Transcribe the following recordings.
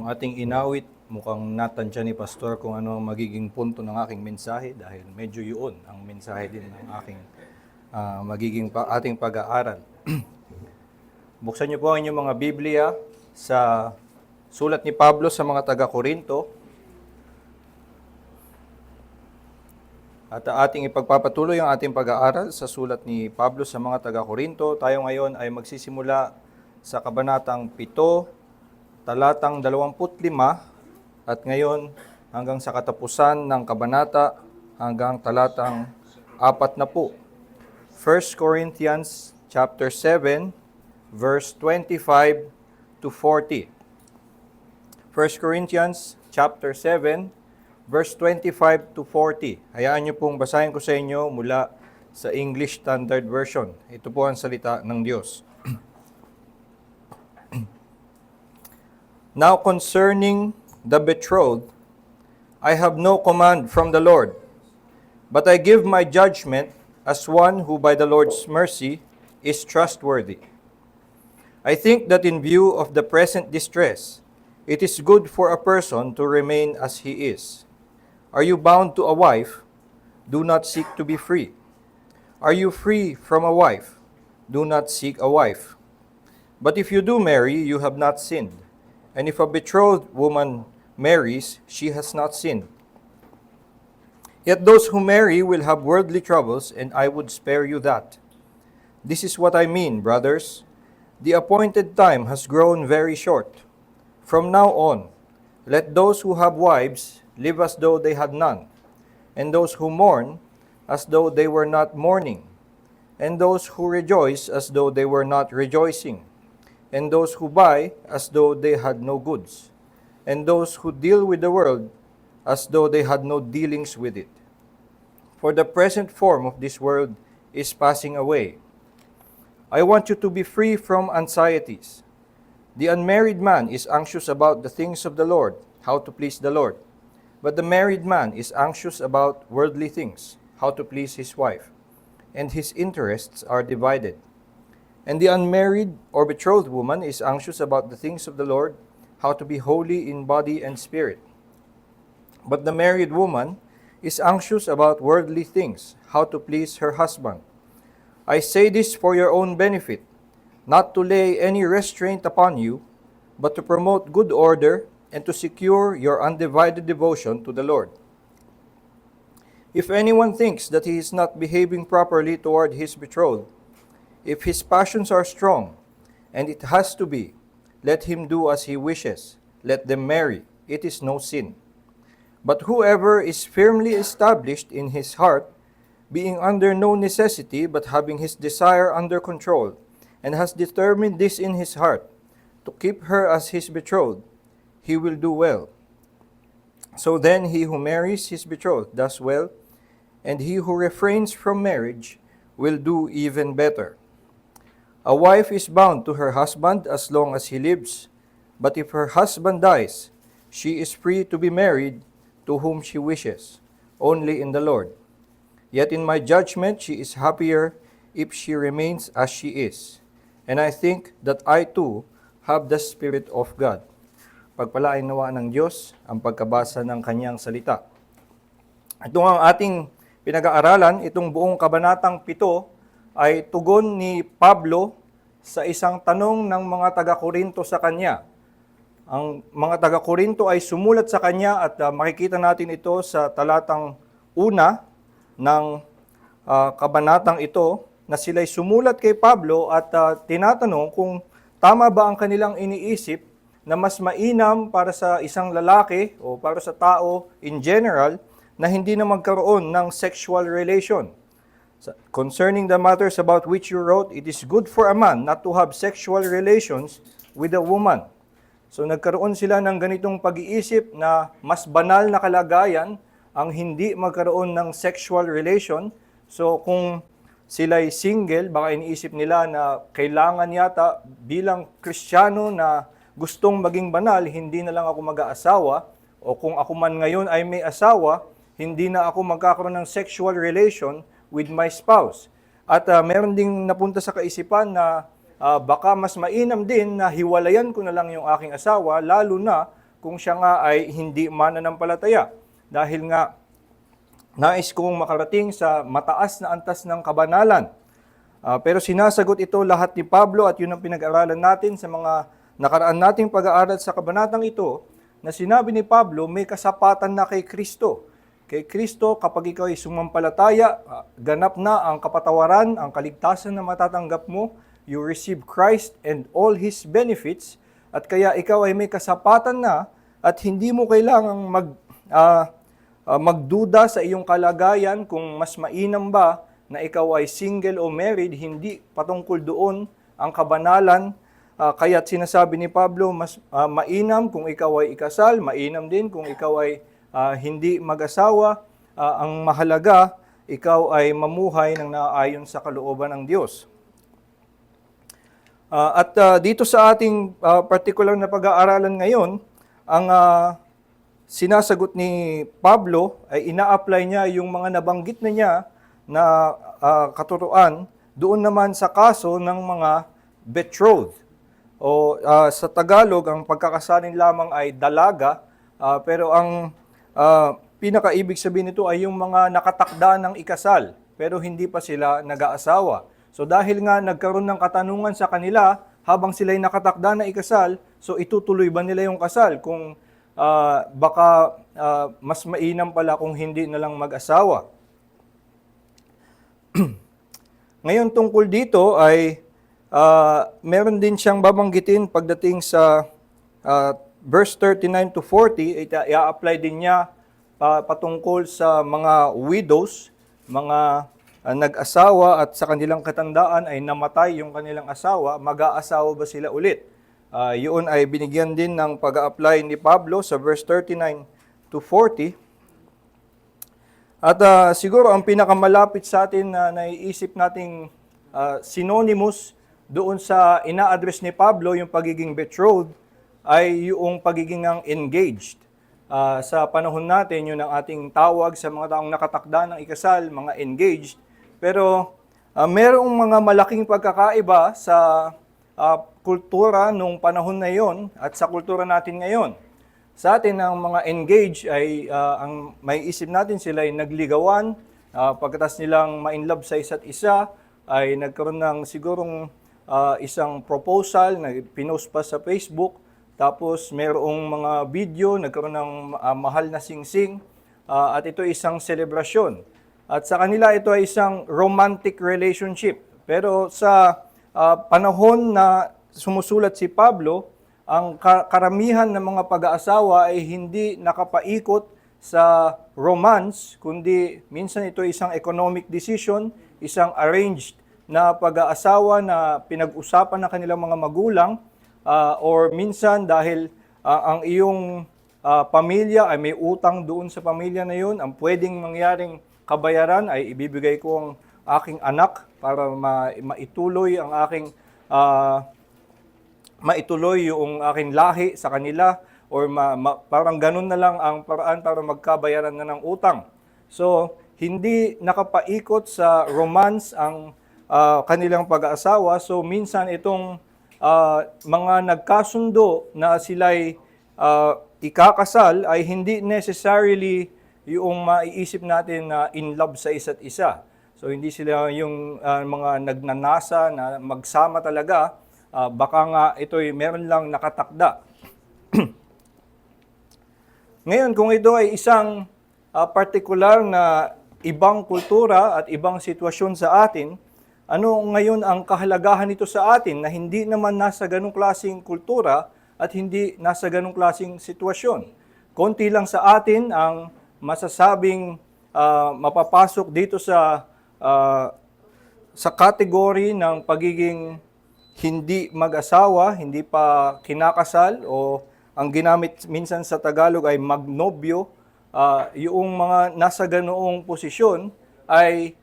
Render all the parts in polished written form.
Yung ating inawit, mukhang natansya ni Pastor kung ano ang magiging punto ng aking mensahe dahil medyo yun ang mensahe din ng aking ating pag-aaral. Buksan niyo po ang inyong mga Biblia sa sulat ni Pablo sa mga taga-Korinto. At ating ipagpapatuloy ang ating pag-aaral sa sulat ni Pablo sa mga taga-Korinto. Tayo ngayon ay magsisimula sa kabanatang 7, talatang 25, at ngayon hanggang sa katapusan ng kabanata hanggang talatang 40. 1 Corinthians chapter 7, verse 25 to 40. 1 Corinthians chapter 7, verse 25 to 40. Hayaan niyo pong basahin ko sa inyo mula sa English Standard Version. Ito po ang salita ng Diyos. Now concerning the betrothed, I have no command from the Lord, but I give my judgment as one who by the Lord's mercy is trustworthy. I think that in view of the present distress, it is good for a person to remain as he is. Are you bound to a wife? Do not seek to be free. Are you free from a wife? Do not seek a wife. But if you do marry, you have not sinned. And if a betrothed woman marries, she has not sinned. Yet those who marry will have worldly troubles, and I would spare you that. This is what I mean, brothers. The appointed time has grown very short. From now on, let those who have wives live as though they had none, and those who mourn as though they were not mourning, and those who rejoice as though they were not rejoicing, and those who buy as though they had no goods, and those who deal with the world as though they had no dealings with it. For the present form of this world is passing away. I want you to be free from anxieties. The unmarried man is anxious about the things of the Lord, how to please the Lord. But the married man is anxious about worldly things, how to please his wife. And his interests are divided. And the unmarried or betrothed woman is anxious about the things of the Lord, how to be holy in body and spirit. But the married woman is anxious about worldly things, how to please her husband. I say this for your own benefit, not to lay any restraint upon you, but to promote good order and to secure your undivided devotion to the Lord. If anyone thinks that he is not behaving properly toward his betrothed, if his passions are strong, and it has to be, let him do as he wishes. Let them marry. It is no sin. But whoever is firmly established in his heart, being under no necessity, but having his desire under control, and has determined this in his heart, to keep her as his betrothed, he will do well. So then he who marries his betrothed does well, and he who refrains from marriage will do even better. A wife is bound to her husband as long as he lives, but if her husband dies, she is free to be married to whom she wishes, only in the Lord. Yet in my judgment she is happier if she remains as she is. And I think that I too have the Spirit of God. Pagpalain nawa ng Diyos ang pagkabasa ng Kanyang salita. Ito ang ating pinag-aaralan, itong buong kabanatang 7 ay tugon ni Pablo sa isang tanong ng mga taga-Korinto sa kanya. Ang mga taga-Korinto ay sumulat sa kanya at makikita natin ito sa talatang 1 ng kabanatang ito na sila'y sumulat kay Pablo at tinatanong kung tama ba ang kanilang iniisip na mas mainam para sa isang lalaki o para sa tao in general na hindi na magkaroon ng sexual relation. Concerning the matters about which you wrote, it is good for a man not to have sexual relations with a woman. So nagkaroon sila ng ganitong pag-iisip na mas banal na kalagayan ang hindi magkaroon ng sexual relation. So kung sila'y single, baka iniisip nila na kailangan yata bilang Kristiyano na gustong maging banal, hindi na lang ako mag-aasawa, o kung ako man ngayon ay may asawa, hindi na ako magkakaroon ng sexual relation with my spouse. At meron ding napunta sa kaisipan na baka mas mainam din na hiwalayan ko na lang yung aking asawa, lalo na kung siya nga ay hindi mananampalataya. Dahil nga, nais kong makarating sa mataas na antas ng kabanalan. Pero sinasagot ito lahat ni Pablo at yun ang pinag-aralan natin sa mga nakaraan nating pag-aaral sa kabanatang ito, na sinabi ni Pablo, may kasapatan na kay Kristo. Kay Kristo, kapag ikaw ay sumampalataya, ganap na ang kapatawaran, ang kaligtasan na matatanggap mo, you receive Christ and all His benefits, at kaya ikaw ay may kasapatan na at hindi mo kailangang magduda sa iyong kalagayan kung mas mainam ba na ikaw ay single o married, hindi patungkol doon ang kabanalan. Kaya't sinasabi ni Pablo, mas mainam kung ikaw ay ikasal, mainam din kung ikaw ay hindi mag-asawa. Ang mahalaga, ikaw ay mamuhay ng naaayon sa kalooban ng Diyos. Dito sa ating particular na pag-aaralan ngayon, ang sinasagot ni Pablo ay ina-apply niya yung mga nabanggit na niya na katuruan doon naman sa kaso ng mga betrothed. O sa Tagalog, ang pagkakasalin lamang ay dalaga, pero ang pinakaibig sabihin nito ay yung mga nakatakda ng ikasal, pero hindi pa sila nag-aasawa. So dahil nga nagkaroon ng katanungan sa kanila, habang sila'y nakatakda na ikasal, so itutuloy ba nila yung kasal? Kung baka mas mainam pala kung hindi na lang mag-asawa. Ngayon tungkol dito ay meron din siyang babanggitin pagdating sa verse 39 to 40, i-apply din niya patungkol sa mga widows, mga nag-asawa at sa kanilang katandaan ay namatay yung kanilang asawa, mag-aasawa ba sila ulit? Yun ay binigyan din ng pag-a-apply ni Pablo sa verse 39 to 40. At siguro ang pinakamalapit sa atin na naiisip nating synonymous doon sa ina-address ni Pablo, yung pagiging betrothed, ay yung pagiging engaged. Sa panahon natin, yun ang ating tawag sa mga taong nakatakda ng ikasal, mga engaged. Pero merong mga malaking pagkakaiba sa kultura nung panahon na yon at sa kultura natin ngayon. Sa atin, ang mga engaged ay, ang may isip natin sila ay nagligawan, pagkatas nilang ma-inlove sa isa't isa, ay nagkaroon ng sigurong isang proposal na pinost pa sa Facebook, tapos mayroong mga video, nagkaroon ng mahal na singsing, at ito isang selebrasyon. At sa kanila ito ay isang romantic relationship. Pero sa panahon na sumusulat si Pablo, ang karamihan ng mga pag-aasawa ay hindi nakapaikot sa romance, kundi minsan ito isang economic decision, isang arranged na pag-aasawa na pinag-usapan ng kanilang mga magulang, or minsan dahil ang iyong pamilya ay may utang doon sa pamilya na yun, ang pwedeng mangyaring kabayaran ay ibibigay ko ang aking anak para maituloy ang aking maituloy yung aking lahi sa kanila, or parang ganun na lang ang paraan para magkabayaran na ng utang. So, hindi nakapaikot sa romance ang kanilang pag-aasawa. So, minsan itong mga nagkasundo na sila'y ikakasal ay hindi necessarily yung maiisip natin na in love sa isa't isa. So, hindi sila yung mga nagnanasa na magsama talaga. Baka nga ito'y meron lang nakatakda. Ngayon, kung ito ay isang partikular na ibang kultura at ibang sitwasyon sa atin, ano ngayon ang kahalagahan nito sa atin na hindi naman nasa ganong klaseng kultura at hindi nasa ganong klaseng sitwasyon? Konti lang sa atin ang masasabing mapapasok dito sa category ng pagiging hindi mag-asawa, hindi pa kinakasal, o ang ginamit minsan sa Tagalog ay magnobyo. Yung mga nasa ganoong posisyon ay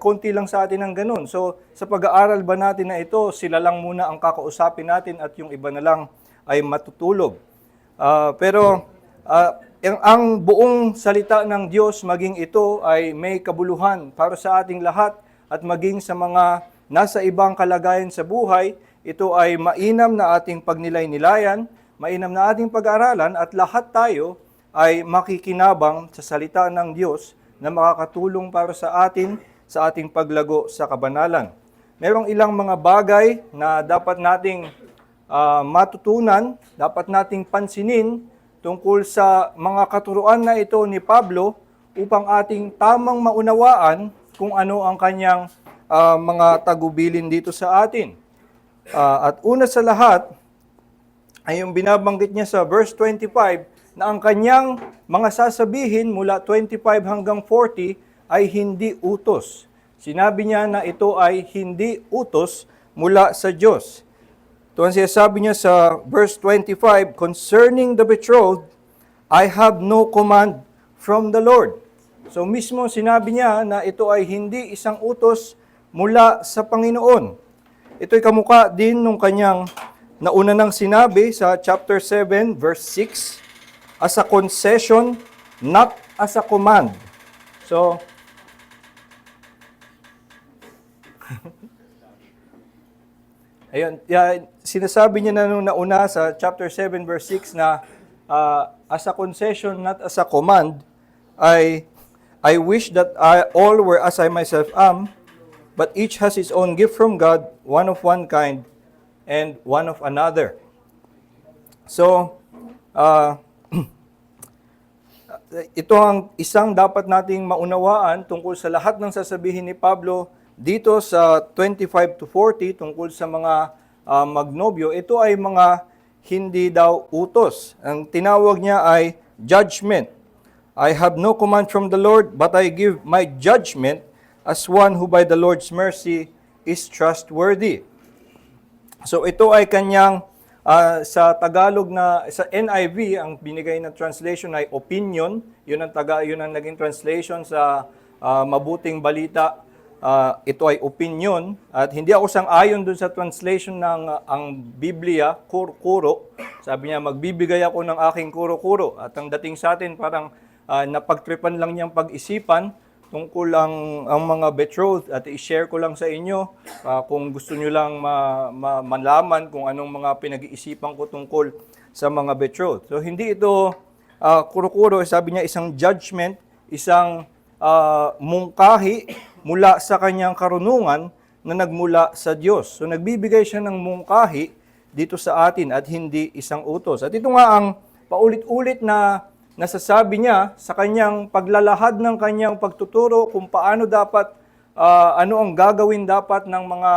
konti lang sa atin ang ganun. So sa pag-aaral ba natin na ito, sila lang muna ang kakausapin natin at yung iba na lang ay matutulog. Pero ang buong salita ng Diyos, maging ito ay may kabuluhan para sa ating lahat, at maging sa mga nasa ibang kalagayan sa buhay, ito ay mainam na ating pagnilay-nilayan, mainam na ating pag-aralan, at lahat tayo ay makikinabang sa salita ng Diyos na makakatulong para sa atin sa ating paglago sa kabanalan. Merong ilang mga bagay na dapat nating matutunan, dapat nating pansinin tungkol sa mga katuruan na ito ni Pablo upang ating tamang maunawaan kung ano ang kanyang mga tagubilin dito sa atin. At una sa lahat ay yung binabanggit niya sa verse 25 na ang kanyang mga sasabihin mula 25 hanggang 40 ay hindi utos. Sinabi niya na ito ay hindi utos mula sa Diyos. Ito ang sinasabi niya sa verse 25, concerning the betrothed, I have no command from the Lord. So mismo sinabi niya na ito ay hindi isang utos mula sa Panginoon. Ito'y kamukha din nung kanyang nauna nang sinabi sa chapter 7, verse 6, as a concession, not as a command. So, ayun, sinasabi niya na nung nauna sa chapter 7, verse 6 na as a concession, not as a command, I wish that all were as I myself am, but each has his own gift from God, one of one kind, and one of another. So, ito ang isang dapat nating maunawaan tungkol sa lahat ng sasabihin ni Pablo dito sa 25 to 40 tungkol sa mga magnobyo. Ito ay mga hindi daw utos. Ang tinawag niya ay judgment. I have no command from the Lord, but I give my judgment as one who by the Lord's mercy is trustworthy. So ito ay kanyang sa Tagalog na sa NIV ang binigay na translation ay opinion. Yun ang naging translation sa mabuting balita. Ito ay opinion at hindi ako sang-ayon dun sa translation ng ang Biblia kuro. Sabi niya magbibigay ako ng aking kuro. At ang dating sa atin parang napagtripan lang niyang pag-isipan tungkol ang mga betrothed at i-share ko lang sa inyo kung gusto niyo lang malaman kung anong mga pinag-iisipan ko tungkol sa mga betrothed. So hindi ito kuro-kuro, sabi niya isang judgment, isang mungkahi mula sa kanyang karunungan na nagmula sa Diyos. So nagbibigay siya ng mungkahi dito sa atin at hindi isang utos. At ito nga ang paulit-ulit na nasasabi niya sa kanyang paglalahad ng kanyang pagtuturo kung paano dapat, ano ang gagawin dapat ng mga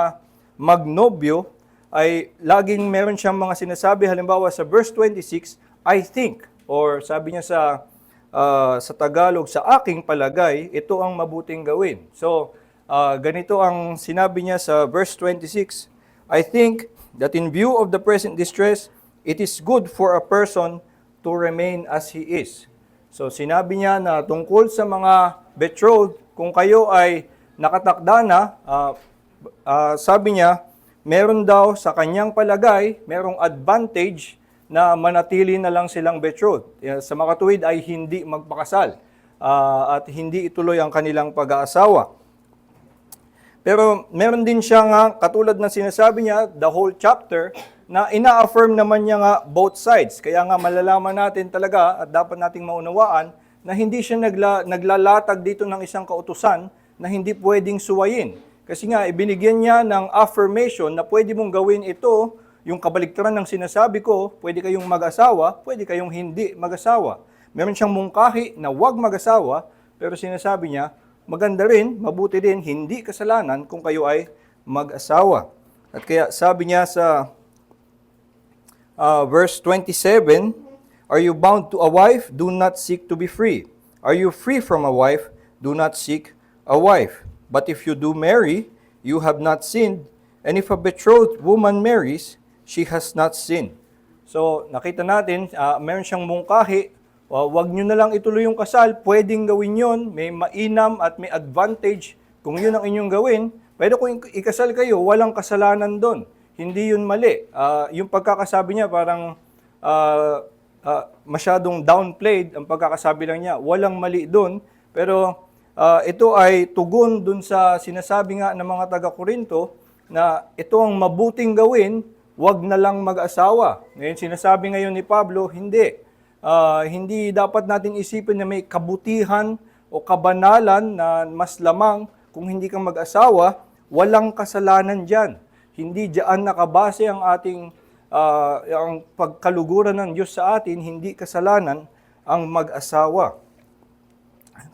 magnobyo, ay laging meron siyang mga sinasabi. Halimbawa sa verse 26, I think, or sabi niya sa Tagalog, sa aking palagay, ito ang mabuting gawin. So, ganito ang sinabi niya sa verse 26, I think that in view of the present distress, it is good for a person to remain as he is. So sinabi niya na tungkol sa mga betrothed, kung kayo ay nakatakda na, sabi niya, meron daw sa kanyang palagay, merong advantage na manatili na lang silang betrothed. Sa makatuwid ay hindi magpakasal at hindi ituloy ang kanilang pag-aasawa. Pero meron din siya nga, katulad na sinasabi niya, the whole chapter, na ina-affirm naman niya nga both sides. Kaya nga malalaman natin talaga at dapat nating maunawaan na hindi siya naglalatag dito ng isang kautusan na hindi pwedeng suwayin. Kasi nga ibinigyan niya ng affirmation na pwede mong gawin ito, yung kabaligtaran ng sinasabi ko, pwede kayong mag-asawa, pwede kayong hindi mag-asawa. Meron siyang mungkahi na huwag mag-asawa, pero sinasabi niya, maganda rin, mabuti din, hindi kasalanan kung kayo ay mag-asawa. At kaya sabi niya sa verse 27, are you bound to a wife? Do not seek to be free. Are you free from a wife? Do not seek a wife. But if you do marry, you have not sinned. And if a betrothed woman marries, she has not sinned. So, nakita natin, meron siyang mungkahi. Wag nyo na lang ituloy yung kasal. Pwedeng gawin yon. May mainam at may advantage kung yun ang inyong gawin. Pero kung ikasal kayo, walang kasalanan doon. Hindi yun mali. Yung pagkakasabi niya parang masyadong downplayed ang pagkakasabi lang niya. Walang mali doon. Pero ito ay tugon doon sa sinasabi nga ng mga taga-Korinto na ito ang mabuting gawin, wag na lang mag-asawa. Ngayon sinasabi ngayon ni Pablo, hindi. Hindi dapat natin isipin na may kabutihan o kabanalan na mas lamang kung hindi ka mag-asawa, walang kasalanan dyan. Hindi diyan nakabase ang ating ang pagkaluguran ng Diyos sa atin, hindi kasalanan ang mag-asawa.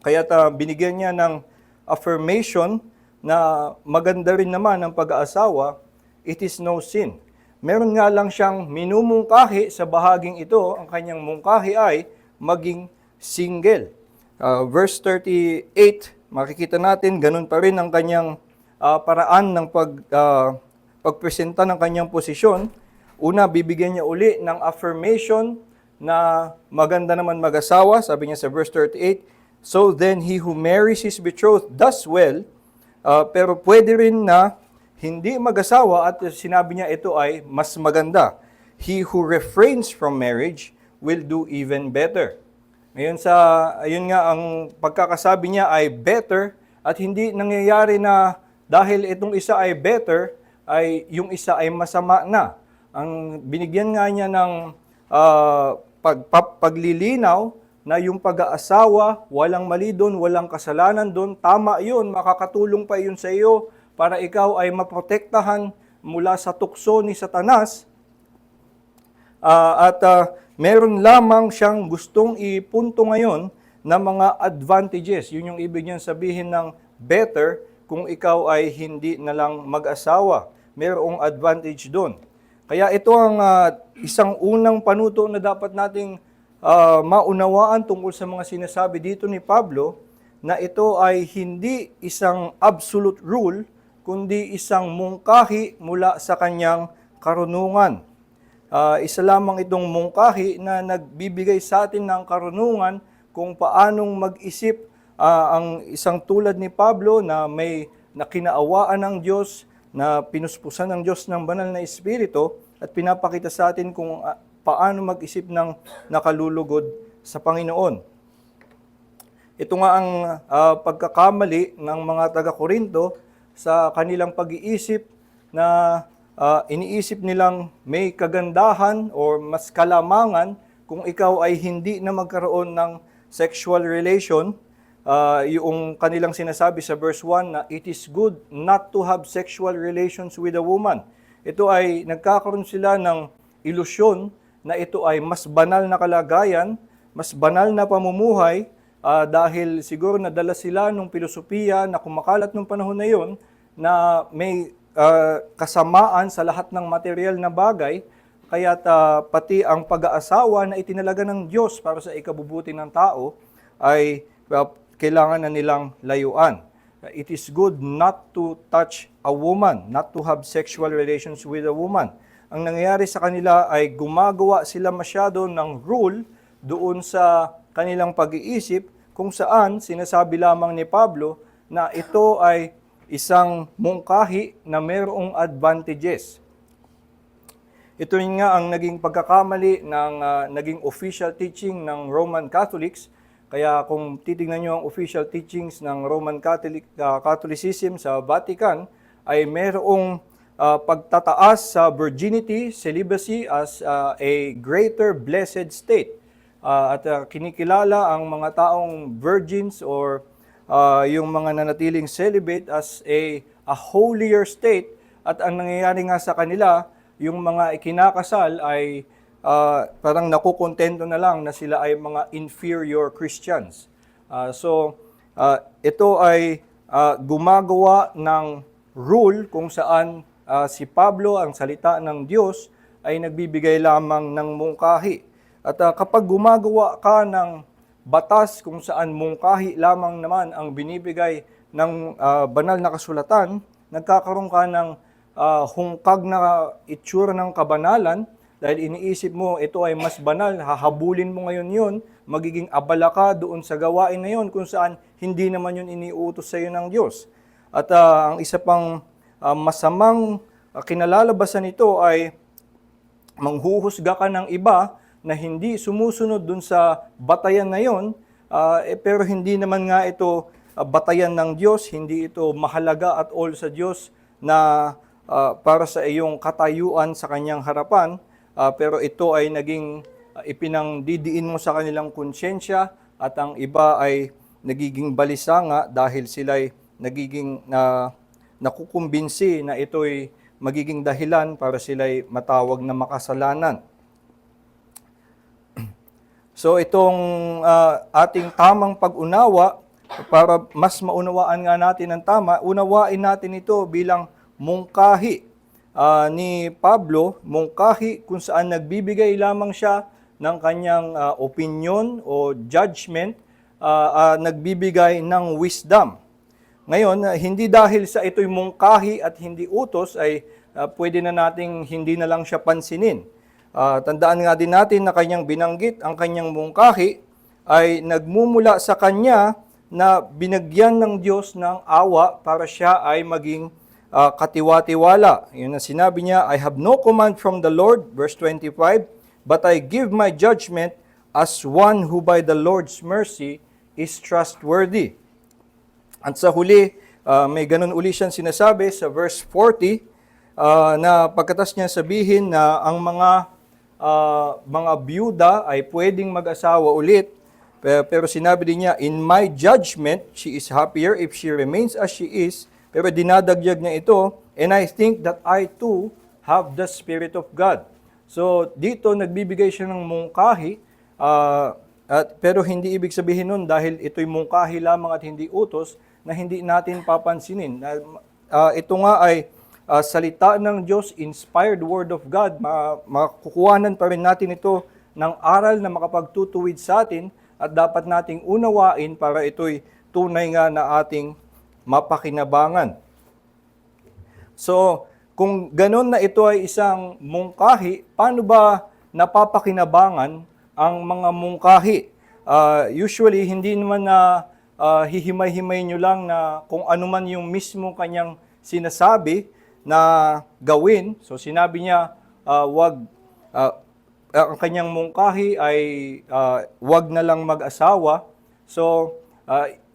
Kaya binigyan niya ng affirmation na maganda rin naman ang pag-aasawa, it is no sin. Meron nga lang siyang minumungkahi sa bahaging ito, ang kanyang mungkahi ay maging single. Verse 38, makikita natin, ganun pa rin ang kanyang paraan ng pagpresenta ng kanyang posisyon. Una, bibigyan niya uli ng affirmation na maganda naman mag-asawa. Sabi niya sa verse 38, so then he who marries his betrothed does well, pero pwede rin na hindi mag-asawa at sinabi niya ito ay mas maganda. He who refrains from marriage will do even better. Ngayon ayun nga ang pagkakasabi niya ay better at hindi nangyayari na dahil itong isa ay better, ay yung isa ay masama na. Ang binigyan nga niya ng paglilinaw na yung pag-aasawa, walang mali doon, walang kasalanan doon, tama yun, makakatulong pa yun sa iyo para ikaw ay maprotektahan mula sa tukso ni Satanas. Meron lamang siyang gustong ipunto ngayon na mga advantages. Yun yung ibig niyang sabihin ng better kung ikaw ay hindi na lang mag-asawa. Merong advantage doon. Kaya ito ang isang unang panuto na dapat nating maunawaan tungkol sa mga sinasabi dito ni Pablo, na ito ay hindi isang absolute rule, kundi isang mungkahi mula sa kanyang karunungan. Isa lamang itong mungkahi na nagbibigay sa atin ng karunungan kung paanong mag-isip ang isang tulad ni Pablo na may nakinaawaan ng Diyos, na pinuspusan ng Diyos ng banal na Espiritu at pinapakita sa atin kung paano mag-isip ng nakalulugod sa Panginoon. Ito nga ang pagkakamali ng mga taga-Korinto sa kanilang pag-iisip na iniisip nilang may kagandahan o mas kalamangan kung ikaw ay hindi na magkaroon ng sexual relation. Yung kanilang sinasabi sa verse 1 na it is good not to have sexual relations with a woman. Ito ay nagkakaroon sila ng ilusyon na ito ay mas banal na kalagayan, mas banal na pamumuhay, dahil siguro nadala sila nung pilosopiya na kumakalat nung panahon na yon na may kasamaan sa lahat ng material na bagay, kaya pati ang pag-aasawa na itinalaga ng Diyos para sa ikabubuti ng tao ay kailangan na nilang layuan. It is good not to touch a woman, not to have sexual relations with a woman. Ang nangyayari sa kanila ay gumagawa sila masyado ng rule doon sa kanilang pag-iisip, kung saan sinasabi lamang ni Pablo na ito ay isang mungkahi na mayroong advantages. Ito rin nga ang naging pagkakamali ng naging official teaching ng Roman Catholics. Kaya kung titingnan nyo ang official teachings ng Roman Catholicism sa Vatican, ay mayroong pagtataas sa virginity, celibacy as a greater blessed state. At kinikilala ang mga taong virgins or yung mga nanatiling celibate as a holier state. At ang nangyayari nga sa kanila, yung mga ikinakasal ay parang nakukontento na lang na sila ay mga inferior Christians. Ito ay gumagawa ng rule kung saan si Pablo, ang salita ng Diyos, ay nagbibigay lamang ng mungkahi. At kapag gumagawa ka ng batas kung saan mungkahi lamang naman ang binibigay ng banal na kasulatan, nagkakaroon ka ng hungkag na itsura ng kabanalan, dahil iniisip mo ito ay mas banal, hahabulin mo ngayon yun, magiging abala ka doon sa gawain na yun kung saan hindi naman yun iniutos sa iyo ng Diyos. At ang isa pang masamang kinalalabasan nito ay manghuhusga ka ng iba na hindi sumusunod dun sa batayan na yon, pero hindi naman nga ito batayan ng Diyos, hindi ito mahalaga at all sa Diyos na para sa iyong katayuan sa kanyang harapan, pero ito ay naging ipinangdidiin mo sa kanilang konsyensya at ang iba ay nagiging balisa nga dahil sila'y nagiging nakukumbinsi na ito'y magiging dahilan para sila'y matawag na makasalanan. So itong ating tamang pag-unawa, para mas maunawaan nga natin ang tama, unawain natin ito bilang mungkahi ni Pablo, mungkahi kung saan nagbibigay lamang siya ng kanyang opinion o judgment, nagbibigay ng wisdom. Ngayon, hindi dahil sa ito'y mungkahi at hindi utos ay pwede na nating hindi na lang siya pansinin. Tandaan nga din natin na kanyang binanggit, ang kanyang mungkahi ay nagmumula sa kanya na binagyan ng Diyos ng awa para siya ay maging katiwa-tiwala. Yun na sinabi niya, I have no command from the Lord, verse 25, but I give my judgment as one who by the Lord's mercy is trustworthy. At sa huli, may ganun uli siyang sinasabi sa verse 40, na pagkatas niya sabihin na ang mga byuda ay pwedeng mag-asawa ulit, pero sinabi din niya, in my judgment, she is happier if she remains as she is, pero dinadagyag niya ito, and I think that I too have the Spirit of God. So dito nagbibigay siya ng mungkahi, pero hindi ibig sabihin nun dahil ito'y mungkahi lamang at hindi utos, na hindi natin papansinin. Ito nga ay salita ng Diyos, inspired word of God. Makukuhanan pa rin natin ito ng aral na makapagtutuwid sa atin at dapat nating unawain para ito'y tunay nga na ating mapakinabangan. So, kung ganun na ito ay isang mungkahi, paano ba napapakinabangan ang mga mungkahi? Usually, hindi naman na hihimay-himay nyo lang na kung ano man yung mismo kanyang sinasabi na gawin. So sinabi niya, ang kanyang mungkahi ay wag na lang mag-asawa. So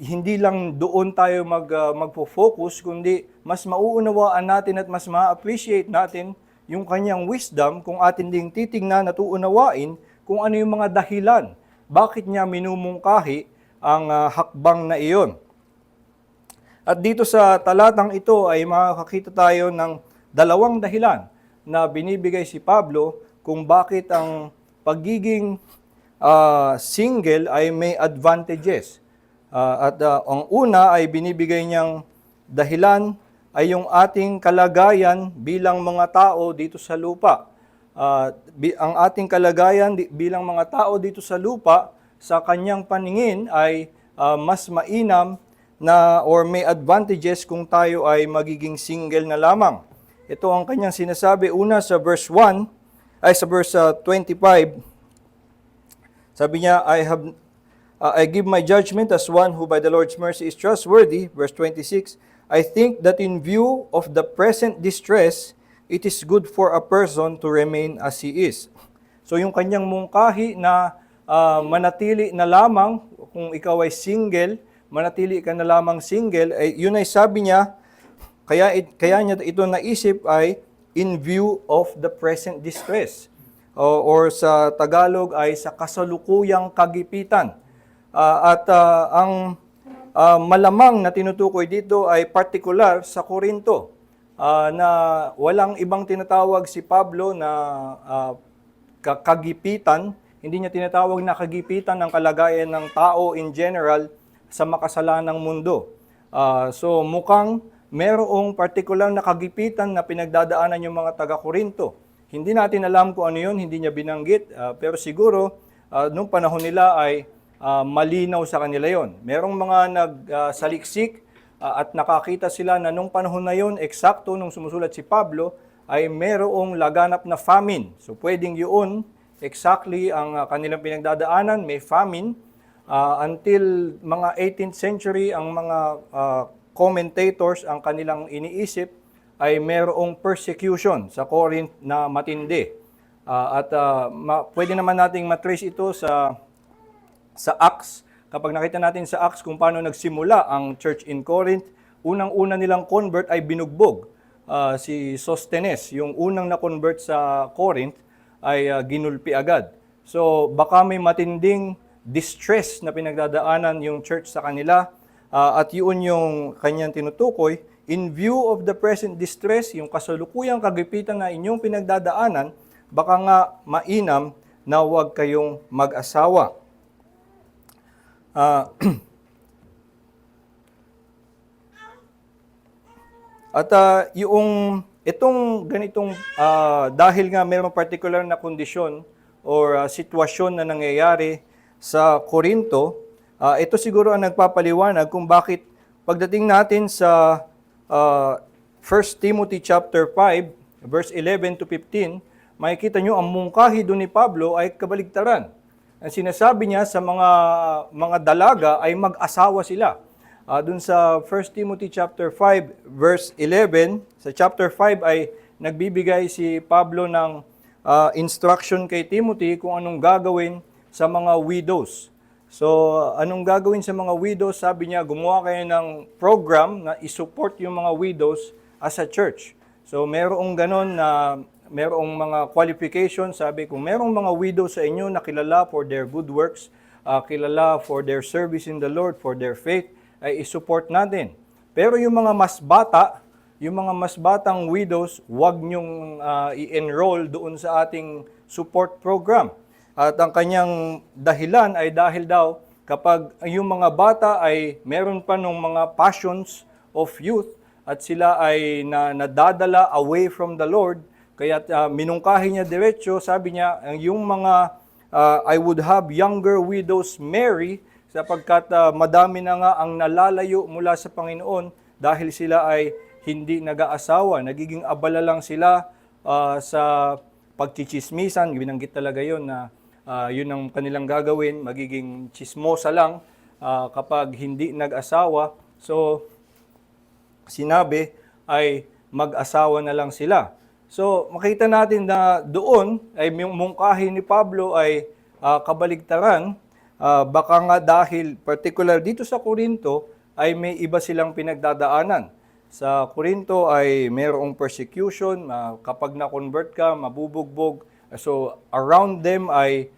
hindi lang doon tayo magfo-focus, kundi mas mauunawaan natin at mas ma-appreciate natin yung kanyang wisdom kung atin ding titingnan at uunawain kung ano yung mga dahilan. Bakit niya minumungkahi ang hakbang na iyon. At dito sa talatang ito ay makakita tayo ng dalawang dahilan na binibigay si Pablo kung bakit ang pagiging single ay may advantages. Ang una ay binibigay niyang dahilan ay yung ating kalagayan bilang mga tao dito sa lupa. Ang ating kalagayan bilang mga tao dito sa lupa, sa kanyang paningin ay mas mainam na or may advantages kung tayo ay magiging single na lamang. Ito ang kanyang sinasabi una sa verse 1 ay sa verse 25. Sabi niya, I give my judgment as one who by the Lord's mercy is trustworthy. Verse 26, I think that in view of the present distress, it is good for a person to remain as he is. So yung kanyang mungkahi na manatili na lamang, kung ikaw ay single, manatili ka na lamang single, ay yun ay sabi niya, kaya niya ito naisip ay in view of the present distress. Or sa Tagalog ay sa kasalukuyang kagipitan. Ang malamang na tinutukoy dito ay particular sa Korinto, na walang ibang tinatawag si Pablo na kagipitan. Hindi niya tinatawag na kagipitan ng kalagayan ng tao in general sa makasalanang mundo. So mukhang merong partikular na kagipitan na pinagdadaanan yung mga taga-Korinto. Hindi natin alam kung ano yun, hindi niya binanggit, pero siguro nung panahon nila ay malinaw sa kanila yon. Merong mga nagsaliksik at nakakita sila na nung panahon na yon, eksakto nung sumusulat si Pablo, ay merong laganap na famine. So pwedeng yun, exactly ang kanilang pinagdadaanan, may famine. Until mga 18th century, ang mga commentators, ang kanilang iniisip, ay merong persecution sa Corinth na matindi. Pwede naman nating matrace ito sa Acts. Kapag nakita natin sa Acts kung paano nagsimula ang church in Corinth, unang-una nilang convert ay binugbog. si Sostenes, yung unang na-convert sa Corinth, ay ginulpi agad. So baka may matinding distress na pinagdadaanan yung church sa kanila, at yun yung kanyang tinutukoy. In view of the present distress, yung kasalukuyang kagipitan na inyong pinagdadaanan, baka nga mainam na huwag kayong mag-asawa. At itong ganitong, dahil nga mayroong particular na kondisyon or sitwasyon na nangyayari sa Korinto, ito siguro ang nagpapaliwanag kung bakit pagdating natin sa 1 Timothy chapter 5, verse 11 to 15, makikita nyo ang mungkahi doon ni Pablo ay kabaligtaran. Ang sinasabi niya sa mga dalaga ay mag-asawa sila. Doon sa 1 Timothy chapter 5 verse 11, sa chapter 5 ay nagbibigay si Pablo ng instruction kay Timothy kung anong gagawin sa mga widows. So, anong gagawin sa mga widows? Sabi niya, gumawa kayo ng program na isupport yung mga widows as a church. So, merong ganon na merong mga qualifications. Sabi, kung merong mga widows sa inyo na kilala for their good works, kilala for their service in the Lord, for their faith, ay isupport natin. Pero yung mga mas batang widows, huwag nyong i-enroll doon sa ating support program. At ang kanyang dahilan ay dahil daw kapag yung mga bata ay meron pa ng mga passions of youth at sila ay nadadala away from the Lord, kaya minungkahi niya diretso, sabi niya, yung mga I would have younger widows marry, sapagkat madami na nga ang nalalayo mula sa Panginoon dahil sila ay hindi nag-aasawa. Nagiging abala lang sila sa pagchichismisan. Binanggit talaga yon na yun ang kanilang gagawin. Magiging chismosa lang kapag hindi nag-asawa. So, sinabi ay mag-asawa na lang sila. So, makita natin na doon ay yung mungkahi ni Pablo ay kabaligtaran. Baka nga dahil particular dito sa Korinto ay may iba silang pinagdadaanan. Sa Korinto ay mayroong persecution, kapag na-convert ka, mabubugbog. So around them ay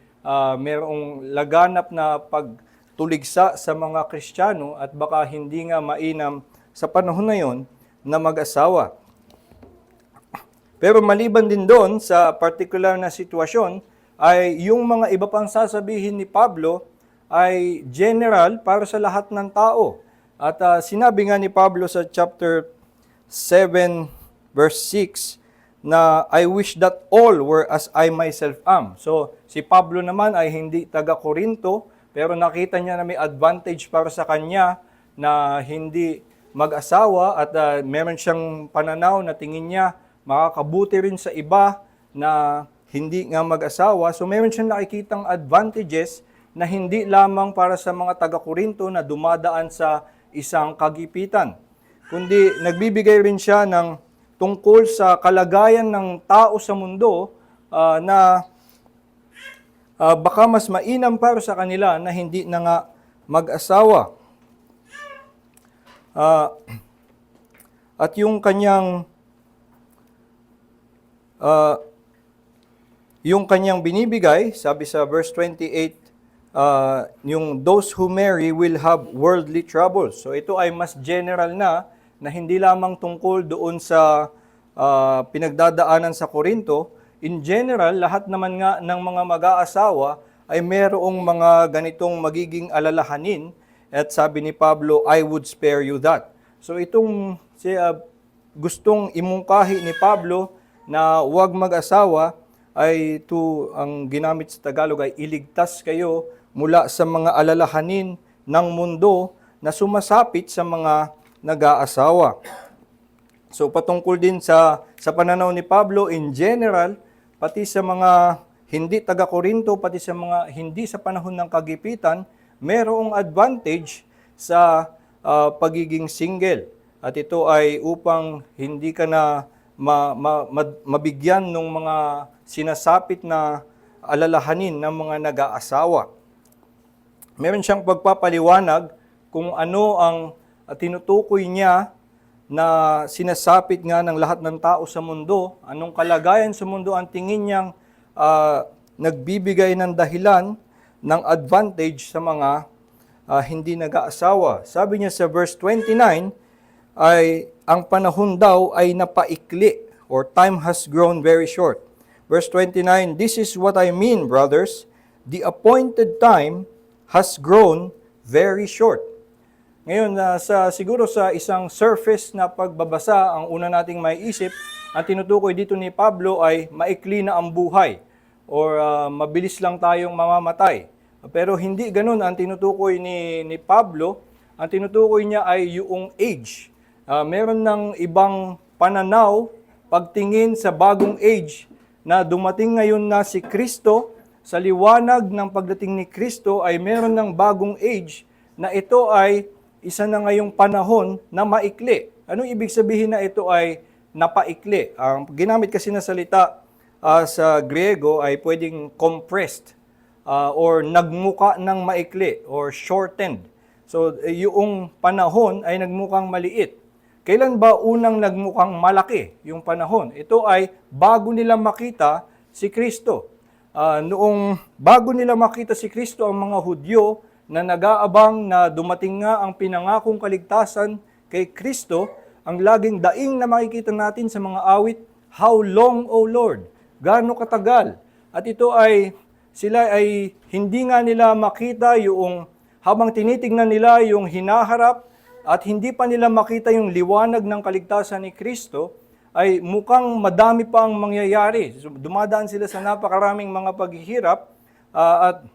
mayroong laganap na pagtuligsa sa mga Kristiyano at baka hindi nga mainam sa panahon na yon na mag-asawa. Pero maliban din doon sa particular na sitwasyon, ay yung mga iba pang sasabihin ni Pablo ay general para sa lahat ng tao. At sinabi nga ni Pablo sa chapter 7 verse 6 na I wish that all were as I myself am. So si Pablo naman ay hindi taga Korinto, pero nakita niya na may advantage para sa kanya na hindi mag-asawa at meron siyang pananaw na tingin niya makakabuti rin sa iba na hindi nga mag-asawa. So meron siyang nakikitang advantages na hindi lamang para sa mga taga-Korinto na dumadaan sa isang kagipitan, kundi nagbibigay rin siya ng tungkol sa kalagayan ng tao sa mundo na baka mas mainam para sa kanila na hindi na nga mag-asawa. At yung kanyang binibigay, sabi sa verse 28, yung those who marry will have worldly troubles. So ito ay mas general na hindi lamang tungkol doon sa pinagdadaanan sa Korinto. In general, lahat naman nga ng mga mag-aasawa ay merong mga ganitong magiging alalahanin. At sabi ni Pablo, I would spare you that. So itong gustong imungkahi ni Pablo na huwag mag-asawa ay ang ginamit sa Tagalog ay iligtas kayo mula sa mga alalahanin ng mundo na sumasapit sa mga nag-aasawa. So patungkol din sa pananaw ni Pablo in general, pati sa mga hindi taga-Korinto, pati sa mga hindi sa panahon ng kagipitan, mayroong advantage sa pagiging single. At ito ay upang hindi ka na mabigyan ng mga sinasapit na alalahanin ng mga nag-aasawa. Meron siyang pagpapaliwanag kung ano ang tinutukoy niya na sinasapit nga ng lahat ng tao sa mundo, anong kalagayan sa mundo ang tingin niyang nagbibigay ng dahilan ng advantage sa mga hindi nag-aasawa. Sabi niya sa verse 29, ay ang panahon daw ay napaikli or time has grown very short. Verse 29, this is what I mean, brothers. The appointed time has grown very short. Ngayon, siguro sa isang surface na pagbabasa, ang una nating maiisip, ang tinutukoy dito ni Pablo ay maikli na ang buhay or mabilis lang tayong mamamatay. Pero hindi ganun ang tinutukoy ni Pablo. Ang tinutukoy niya ay yung age. Meron ng ibang pananaw, pagtingin sa bagong age na dumating ngayon na si Kristo, sa liwanag ng pagdating ni Kristo ay meron ng bagong age na ito ay isa na ngayong panahon na maikli. Anong ibig sabihin na ito ay napaikli? Ang ginamit kasi na salita sa Griego ay pwedeng compressed or nagmuka ng maikli or shortened. So yung panahon ay nagmukang maliit. Kailan ba unang nagmukhang malaki yung panahon? Ito ay bago nila makita si Kristo. Noong bago nila makita si Kristo, ang mga Hudyo na nag-aabang na dumating nga ang pinangakong kaligtasan kay Kristo, ang laging daing na makikita natin sa mga awit, how long, O Lord? Gaano katagal? At ito ay, sila ay hindi nga nila makita yung, habang tinitignan nila yung hinaharap, at hindi pa nila makita yung liwanag ng kaligtasan ni Kristo, ay mukhang madami pa ang mangyayari. So, dumadaan sila sa napakaraming mga paghihirap, at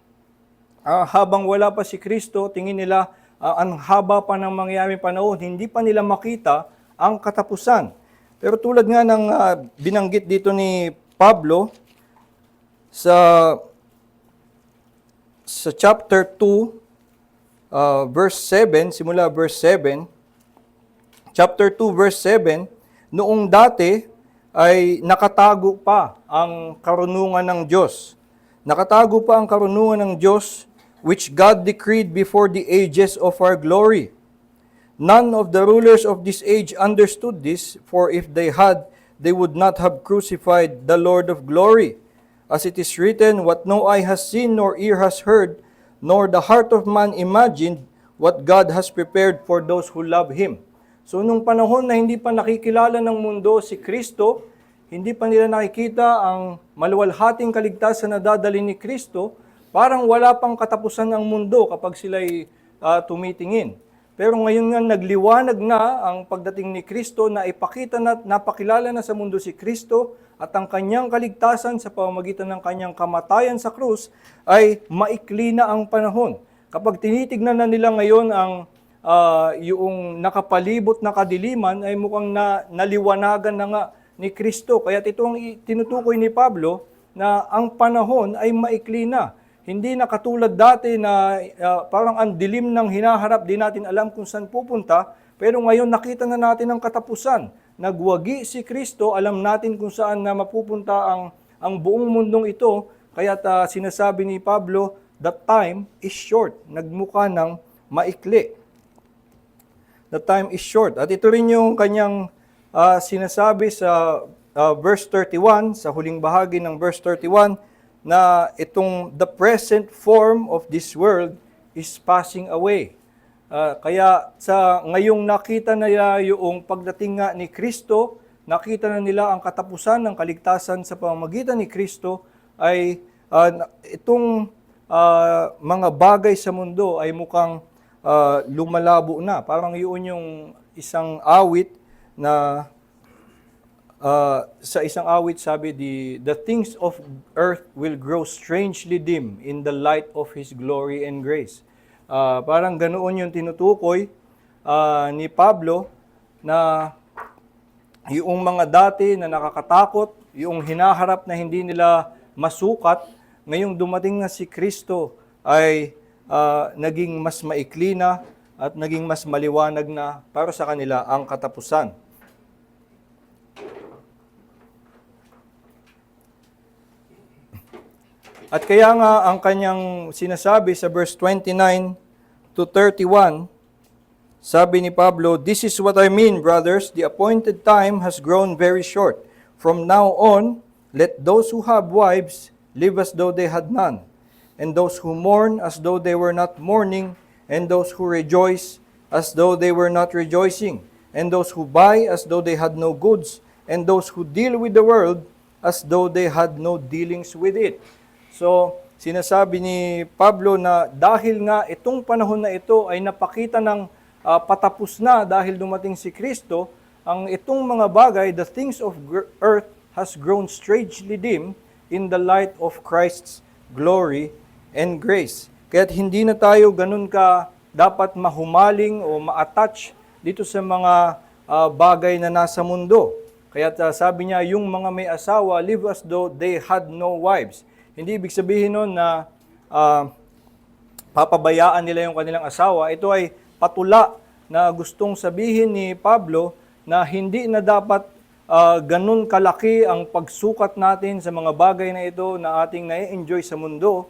habang wala pa si Kristo, tingin nila ang haba pa ng mangyayaring panahon, hindi pa nila makita ang katapusan. Pero tulad nga ng binanggit dito ni Pablo sa chapter 2, verse 7, simula verse 7, chapter 2, verse 7, noong dati ay nakatago pa ang karunungan ng Diyos. Nakatago pa ang karunungan ng Diyos, which God decreed before the ages of our glory. None of the rulers of this age understood this, for if they had, they would not have crucified the Lord of glory. As it is written, what no eye has seen, nor ear has heard, nor the heart of man imagined, what God has prepared for those who love Him. So nung panahon na hindi pa nakikilala ng mundo si Kristo, hindi pa nila nakikita ang maluwalhating kaligtasan na dadalhin ni Kristo, parang wala pang katapusan ng mundo kapag sila'y tumitingin. Pero ngayon nga nagliwanag na ang pagdating ni Kristo na ipakita na napakilala na sa mundo si Kristo at ang kanyang kaligtasan sa pamamagitan ng kanyang kamatayan sa krus ay maikli na ang panahon. Kapag tinitignan na nila ngayon ang yung nakapalibot na kadiliman ay mukhang naliwanagan na nga ni Kristo. Kaya ito ang tinutukoy ni Pablo na ang panahon ay maikli na. Hindi na katulad dati na parang ang dilim ng hinaharap, di natin alam kung saan pupunta, pero ngayon nakita na natin ang katapusan. Nagwagi si Kristo, alam natin kung saan na mapupunta ang buong mundong ito, kaya sinasabi ni Pablo, the time is short. Nagmukha ng maikli. The time is short. At ito rin yung kanyang sinasabi sa verse 31, sa huling bahagi ng verse 31, na itong the present form of this world is passing away. Kaya sa ngayong nakita na nila yung pagdating nga ni Kristo, nakita na nila ang katapusan ng kaligtasan sa pamamagitan ni Kristo, ay itong mga bagay sa mundo ay mukhang lumalabo na. Parang yun yung isang awit na sa isang awit sabi, the things of earth will grow strangely dim in the light of His glory and grace. Parang ganoon yung tinutukoy ni Pablo na yung mga dati na nakakatakot, yung hinaharap na hindi nila masukat, ngayong dumating na si Kristo ay naging mas maikli na at naging mas maliwanag na para sa kanila ang katapusan. At kaya nga ang kanyang sinasabi sa verse 29 to 31, Sabi ni Pablo, "This is what I mean, brothers. The appointed time has grown very short. From now on, let those who have wives live as though they had none, and those who mourn as though they were not mourning, and those who rejoice as though they were not rejoicing, and those who buy as though they had no goods, and those who deal with the world as though they had no dealings with it." So, sinasabi ni Pablo na dahil nga itong panahon na ito ay napakita ng patapos na dahil dumating si Kristo, ang itong mga bagay, the things of earth has grown strangely dim in the light of Christ's glory and grace. Kaya't hindi na tayo ganun ka dapat mahumaling o ma-attach dito sa mga bagay na nasa mundo. Kaya sabi niya, yung mga may asawa, live as though they had no wives. Hindi ibig sabihin nun na papabayaan nila yung kanilang asawa. Ito ay patula na gustong sabihin ni Pablo na hindi na dapat ganun kalaki ang pagsukat natin sa mga bagay na ito na ating na-enjoy sa mundo,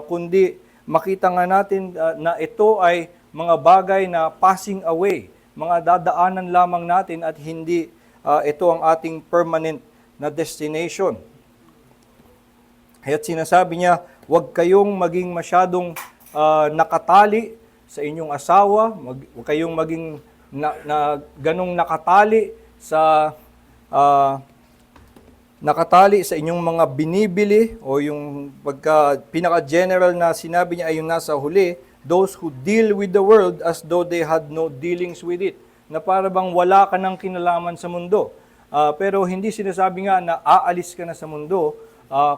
kundi makita nga natin na ito ay mga bagay na passing away, mga dadaanan lamang natin at hindi ito ang ating permanent na destination. Kaya't sinasabi niya, huwag kayong maging masyadong nakatali sa inyong asawa, huwag kayong maging ganong nakatali sa inyong mga binibili o yung pinaka-general na sinabi niya ay yung nasa huli, those who deal with the world as though they had no dealings with it. Na para bang wala ka ng kinalaman sa mundo. Pero hindi sinasabi nga na aalis ka na sa mundo,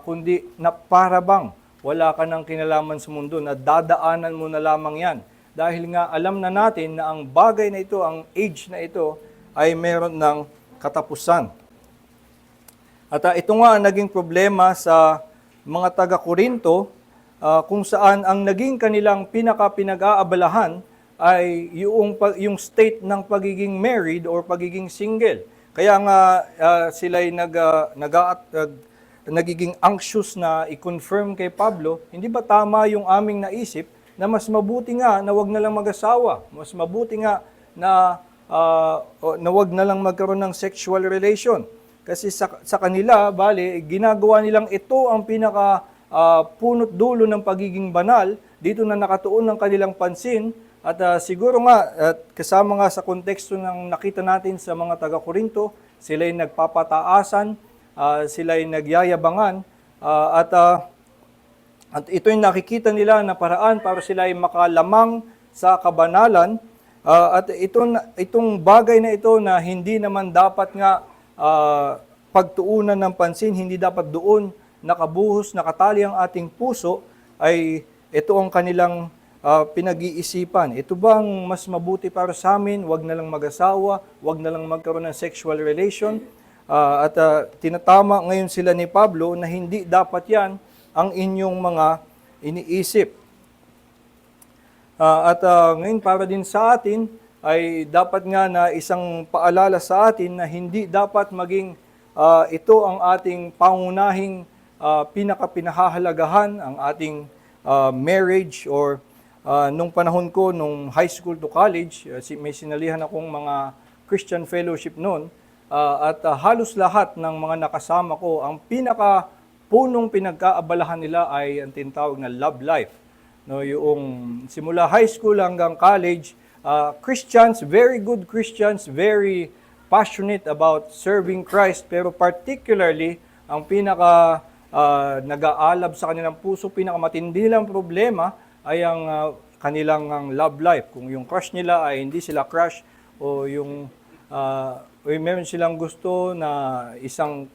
kundi na para bang wala ka ng kinalaman sa mundo, na dadaanan mo na lamang yan. Dahil nga alam na natin na ang bagay na ito, ang age na ito, ay meron ng katapusan. At ito nga ang naging problema sa mga taga-Korinto, kung saan ang naging kanilang pinag-aabalahan ay yung state ng pagiging married or pagiging single. Kaya nga sila'y nagiging anxious na i-confirm kay Pablo, hindi ba tama yung aming naisip na mas mabuti nga na wag na lang mag-asawa, mas mabuti nga na wag na lang magkaroon ng sexual relation. Kasi sa kanila, ginagawa nilang ito ang pinaka punot dulo ng pagiging banal, dito na nakatuon ng kanilang pansin. At siguro nga, kasama nga sa konteksto ng nakita natin sa mga taga-Korinto, sila'y nagpapataasan, sila'y nagyayabangan, at ito yung nakikita nila na paraan para sila'y makalamang sa kabanalan. At itong bagay na ito na hindi naman dapat nga pagtuunan ng pansin, hindi dapat doon nakabuhos, nakatali ang ating puso, ay ito ang kanilang pinag-iisipan. Ito bang mas mabuti para sa amin? Wag na lang mag-asawa, wag na lang magkaroon ng sexual relation. At tinatama ngayon sila ni Pablo na hindi dapat yan ang inyong mga iniisip. Ngayon para din sa atin, ay dapat nga na isang paalala sa atin na hindi dapat maging ito ang ating pangunahing pinakapinahahalagahan, ang ating marriage or nung panahon ko, nung high school to college, may sinalihan akong mga Christian fellowship noon, at halos lahat ng mga nakasama ko, ang pinaka-punong pinagkaabalahan nila ay ang tinatawag na love life. No, yung simula high school hanggang college, Christians, very good Christians, very passionate about serving Christ, pero particularly, ang pinaka nag-aalab sa kanilang puso, pinakamatindi nilang problema ay ang kanilang love life. Kung yung crush nila ay hindi sila crush, o yung meron silang gusto na isang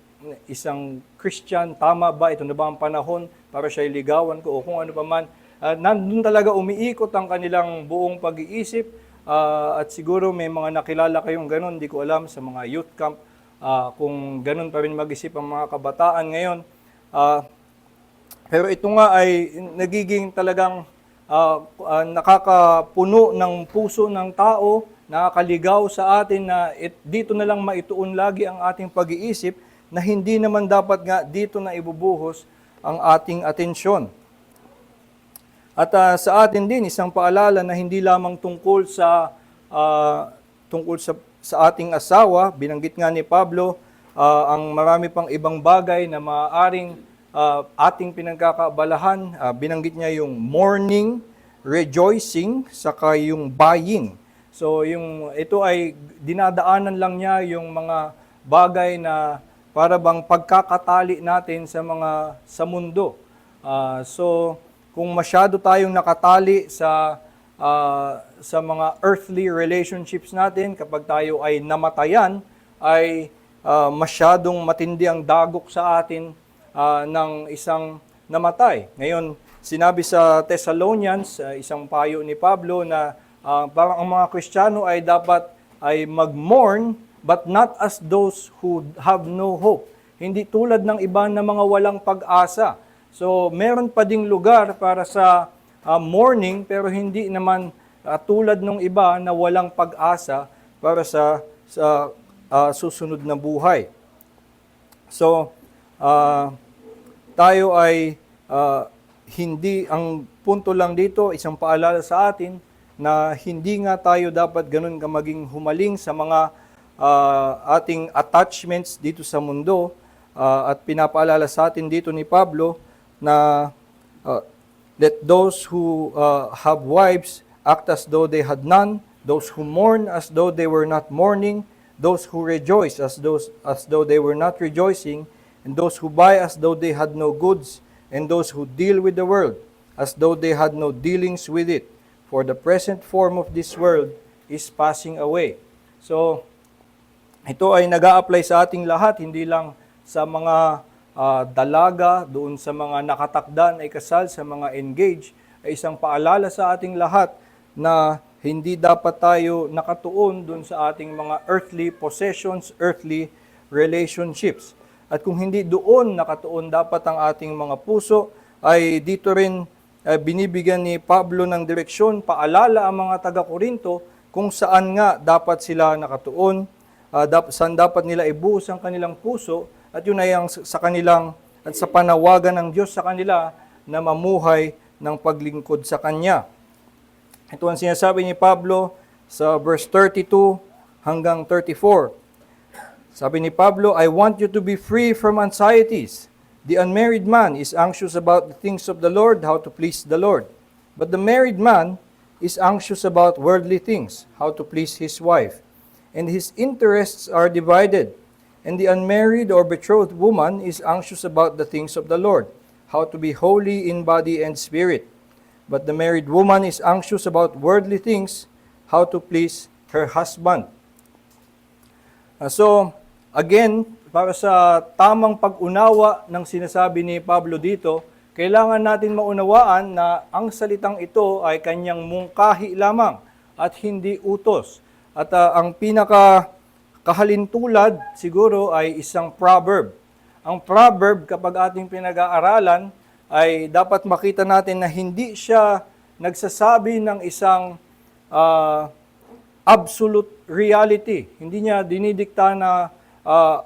Christian, tama ba? Ito na ba ang panahon para siya iligawan ko? O kung ano pa man. Nandun talaga umiikot ang kanilang buong pag-iisip. At siguro may mga nakilala kayong ganun, di ko alam, sa mga youth camp. Kung ganun pa rin mag-isip ang mga kabataan ngayon. Pero ito nga ay nagiging talagang nakakapuno ng puso ng tao, nakakaligaw sa atin na dito na lang maituon lagi ang ating pag-iisip, na hindi naman dapat nga dito na ibubuhos ang ating atensyon. At sa atin din, isang paalala na hindi lamang tungkol sa tungkol sa ating asawa. Binanggit nga ni Pablo ang marami pang ibang bagay na maaaring ating pinagkakaabalahan. Binanggit niya yung mourning, rejoicing, saka yung buying. So ito ay dinadaanan lang niya yung mga bagay na para bang pagkakatali natin sa mundo. So kung masyado tayong nakatali sa mga earthly relationships natin, kapag tayo ay namatayan, ay masyadong matindi ang dagok sa atin ng isang namatay. Ngayon, sinabi sa Thessalonians, isang payo ni Pablo na parang ang mga Kristiyano ay dapat ay mag-mourn, but not as those who have no hope. Hindi tulad ng iba na mga walang pag-asa. So, meron pa ding lugar para sa mourning, pero hindi naman tulad ng iba na walang pag-asa para sa susunod na buhay. So, tayo ay hindi, ang punto lang dito, isang paalala sa atin, na hindi nga tayo dapat ganun ka maging humaling sa mga ating attachments dito sa mundo. At pinapaalala sa atin dito ni Pablo na let those who have wives act as though they had none, those who mourn as though they were not mourning, those who rejoice as though they were not rejoicing, and those who buy as though they had no goods, and those who deal with the world as though they had no dealings with it. For the present form of this world is passing away. So, ito ay nag-a-apply sa ating lahat, hindi lang sa mga dalaga, doon sa mga nakatakda na ikasal, sa mga engaged, ay isang paalala sa ating lahat na hindi dapat tayo nakatuon doon sa ating mga earthly possessions, earthly relationships. At kung hindi doon nakatuon dapat ang ating mga puso, ay dito rin binibigyan ni Pablo ng direksyon, paalala ang mga taga-Korinto kung saan nga dapat sila nakatuon, saan dapat nila ibuhos ang kanilang puso, at yun ay ang sa kanilang at sa panawagan ng Diyos sa kanila na mamuhay ng paglingkod sa Kanya. Ito ang sinasabi ni Pablo sa verse 32 hanggang 34. Sabi ni Pablo, I want you to be free from anxieties. The unmarried man is anxious about the things of the Lord, how to please the Lord. But the married man is anxious about worldly things, how to please his wife. And his interests are divided. And the unmarried or betrothed woman is anxious about the things of the Lord, how to be holy in body and spirit. But the married woman is anxious about worldly things, how to please her husband. So, again, para sa tamang pag-unawa ng sinasabi ni Pablo dito, kailangan natin maunawaan na ang salitang ito ay kanyang mungkahi lamang at hindi utos. At ang pinaka-kahalintulad siguro ay isang proverb. Ang proverb, kapag ating pinag-aaralan, ay dapat makita natin na hindi siya nagsasabi ng isang absolute reality. Hindi niya dinidikta na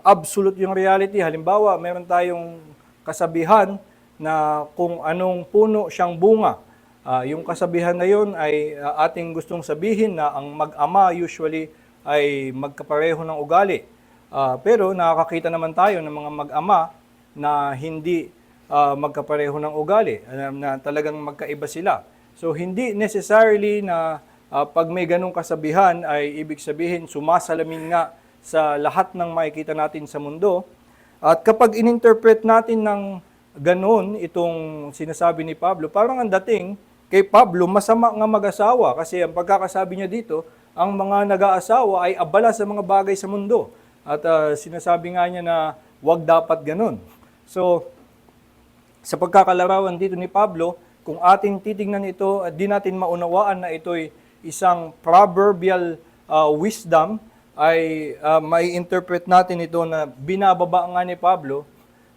absolute yung reality. Halimbawa, meron tayong kasabihan na kung anong puno siyang bunga. Yung kasabihan na yun ay ating gustong sabihin na ang mag-ama usually ay magkapareho ng ugali. Pero nakakakita naman tayo ng mga mag-ama na hindi magkapareho ng ugali, na talagang magkaiba sila. So hindi necessarily na pag may ganong kasabihan ay ibig sabihin sumasalamin nga sa lahat ng makikita natin sa mundo. At kapag ininterpret natin ng ganon itong sinasabi ni Pablo, parang ang dating kay Pablo masama nga mag-asawa kasi ang pagkakasabi niya dito, ang mga nag-aasawa ay abala sa mga bagay sa mundo. At sinasabi nga niya na wag dapat ganon. So, sa pagkakalarawan dito ni Pablo, kung ating titingnan ito at di natin maunawaan na ito'y isang proverbial wisdom, ay may interpret natin ito na binababa nga ni Pablo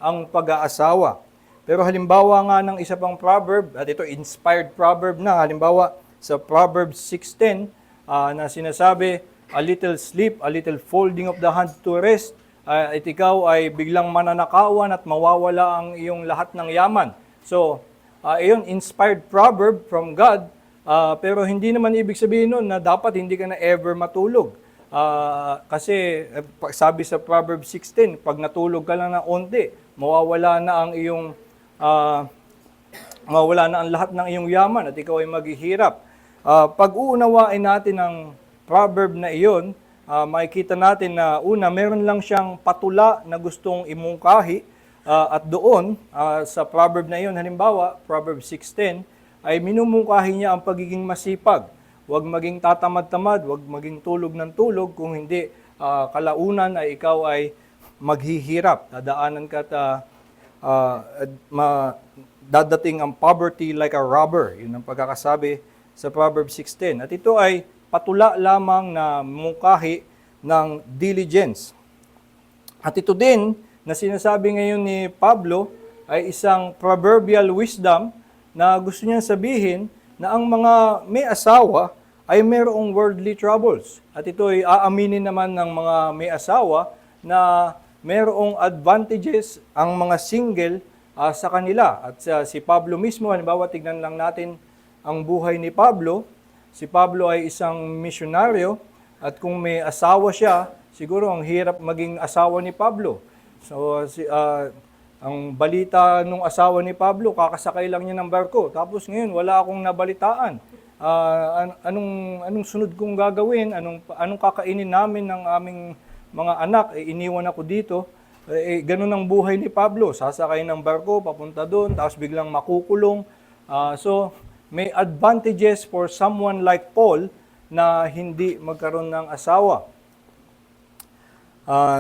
ang pag-aasawa. Pero halimbawa nga ng isa pang proverb, at ito inspired proverb na, halimbawa sa Proverbs 6:10 na sinasabi, a little sleep, a little folding of the hand to rest, at ikaw ay biglang mananakawan at mawawala ang iyong lahat ng yaman. So, iyon, inspired proverb from God, Pero hindi naman ibig sabihin nun na dapat hindi ka na ever matulog. Kasi sabi sa Proverbs 16, pag natulog ka lang ng onti, mawawala na ang iyong mawawala na ang lahat ng iyong yaman at ikaw ay maghihirap. Pag uunawain natin ang proverb na iyon, makikita natin na una, meron lang siyang patula na gustong imungkahi at doon sa proverb na iyon, halimbawa, Proverb 16, ay minumungkahi niya ang pagiging masipag. Huwag maging tatamad-tamad, huwag maging tulog ng tulog, kung hindi kalaunan ay ikaw ay maghihirap. Dadaanan ka dadating ang poverty like a robber. Yun ang pagkakasabi sa Proverbs 16. At ito ay patula lamang na mungkahi ng diligence. At ito din na sinasabi ngayon ni Pablo ay isang proverbial wisdom na gusto niya sabihin na ang mga may asawa ay mayroong worldly troubles. At ito ay aaminin naman ng mga may asawa na mayroong advantages ang mga single sa kanila. At si Pablo mismo, halimbawa, tignan lang natin ang buhay ni Pablo. Si Pablo ay isang misyonaryo at kung may asawa siya, siguro ang hirap maging asawa ni Pablo. So, ang balita nung asawa ni Pablo, kakasakay lang niya ng barko. Tapos ngayon, wala akong nabalitaan. Anong sunod kong gagawin? Anong kakainin namin ng aming mga anak? Iniwan ako dito. Ganun ang buhay ni Pablo. Sasakay ng barko, papunta doon, tapos biglang makukulong. So, may advantages for someone like Paul na hindi magkaroon ng asawa.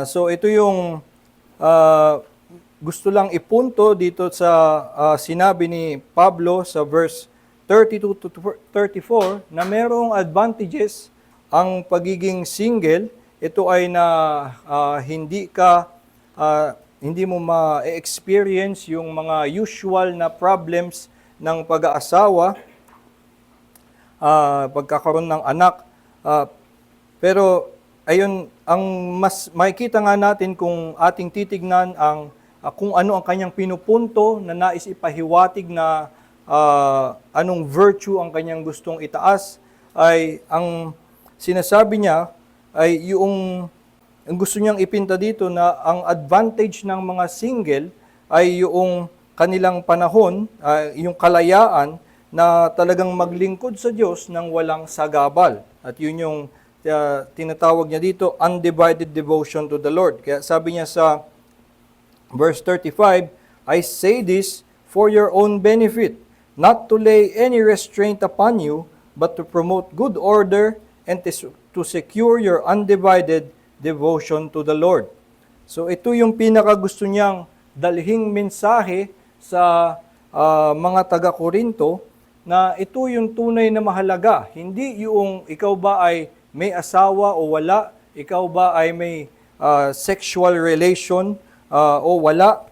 So, ito yung gusto lang ipunto dito sa sinabi ni Pablo sa verse 32 to 34 na merong advantages ang pagiging single. Ito ay na hindi mo ma-experience yung mga usual na problems ng pag-aasawa, pagkakaroon ng anak. Pero ayun, ang mas makikita nga natin kung ating titignan kung ano ang kanyang pinupunto na nais ipahiwatig na anong virtue ang kanyang gustong itaas, ay ang sinasabi niya ay yung ang gusto niyang ipinta dito na ang advantage ng mga single ay yung kanilang panahon, yung kalayaan na talagang maglingkod sa Diyos ng walang sagabal. At yun yung tinatawag niya dito, undivided devotion to the Lord. Kaya sabi niya sa verse 35, I say this for your own benefit, not to lay any restraint upon you, but to promote good order and to secure your undivided devotion to the Lord. So ito yung pinaka gusto niyang dalhing mensahe sa mga taga-Korinto, na ito yung tunay na mahalaga. Hindi yung ikaw ba ay may asawa o wala, ikaw ba ay may sexual relation o wala,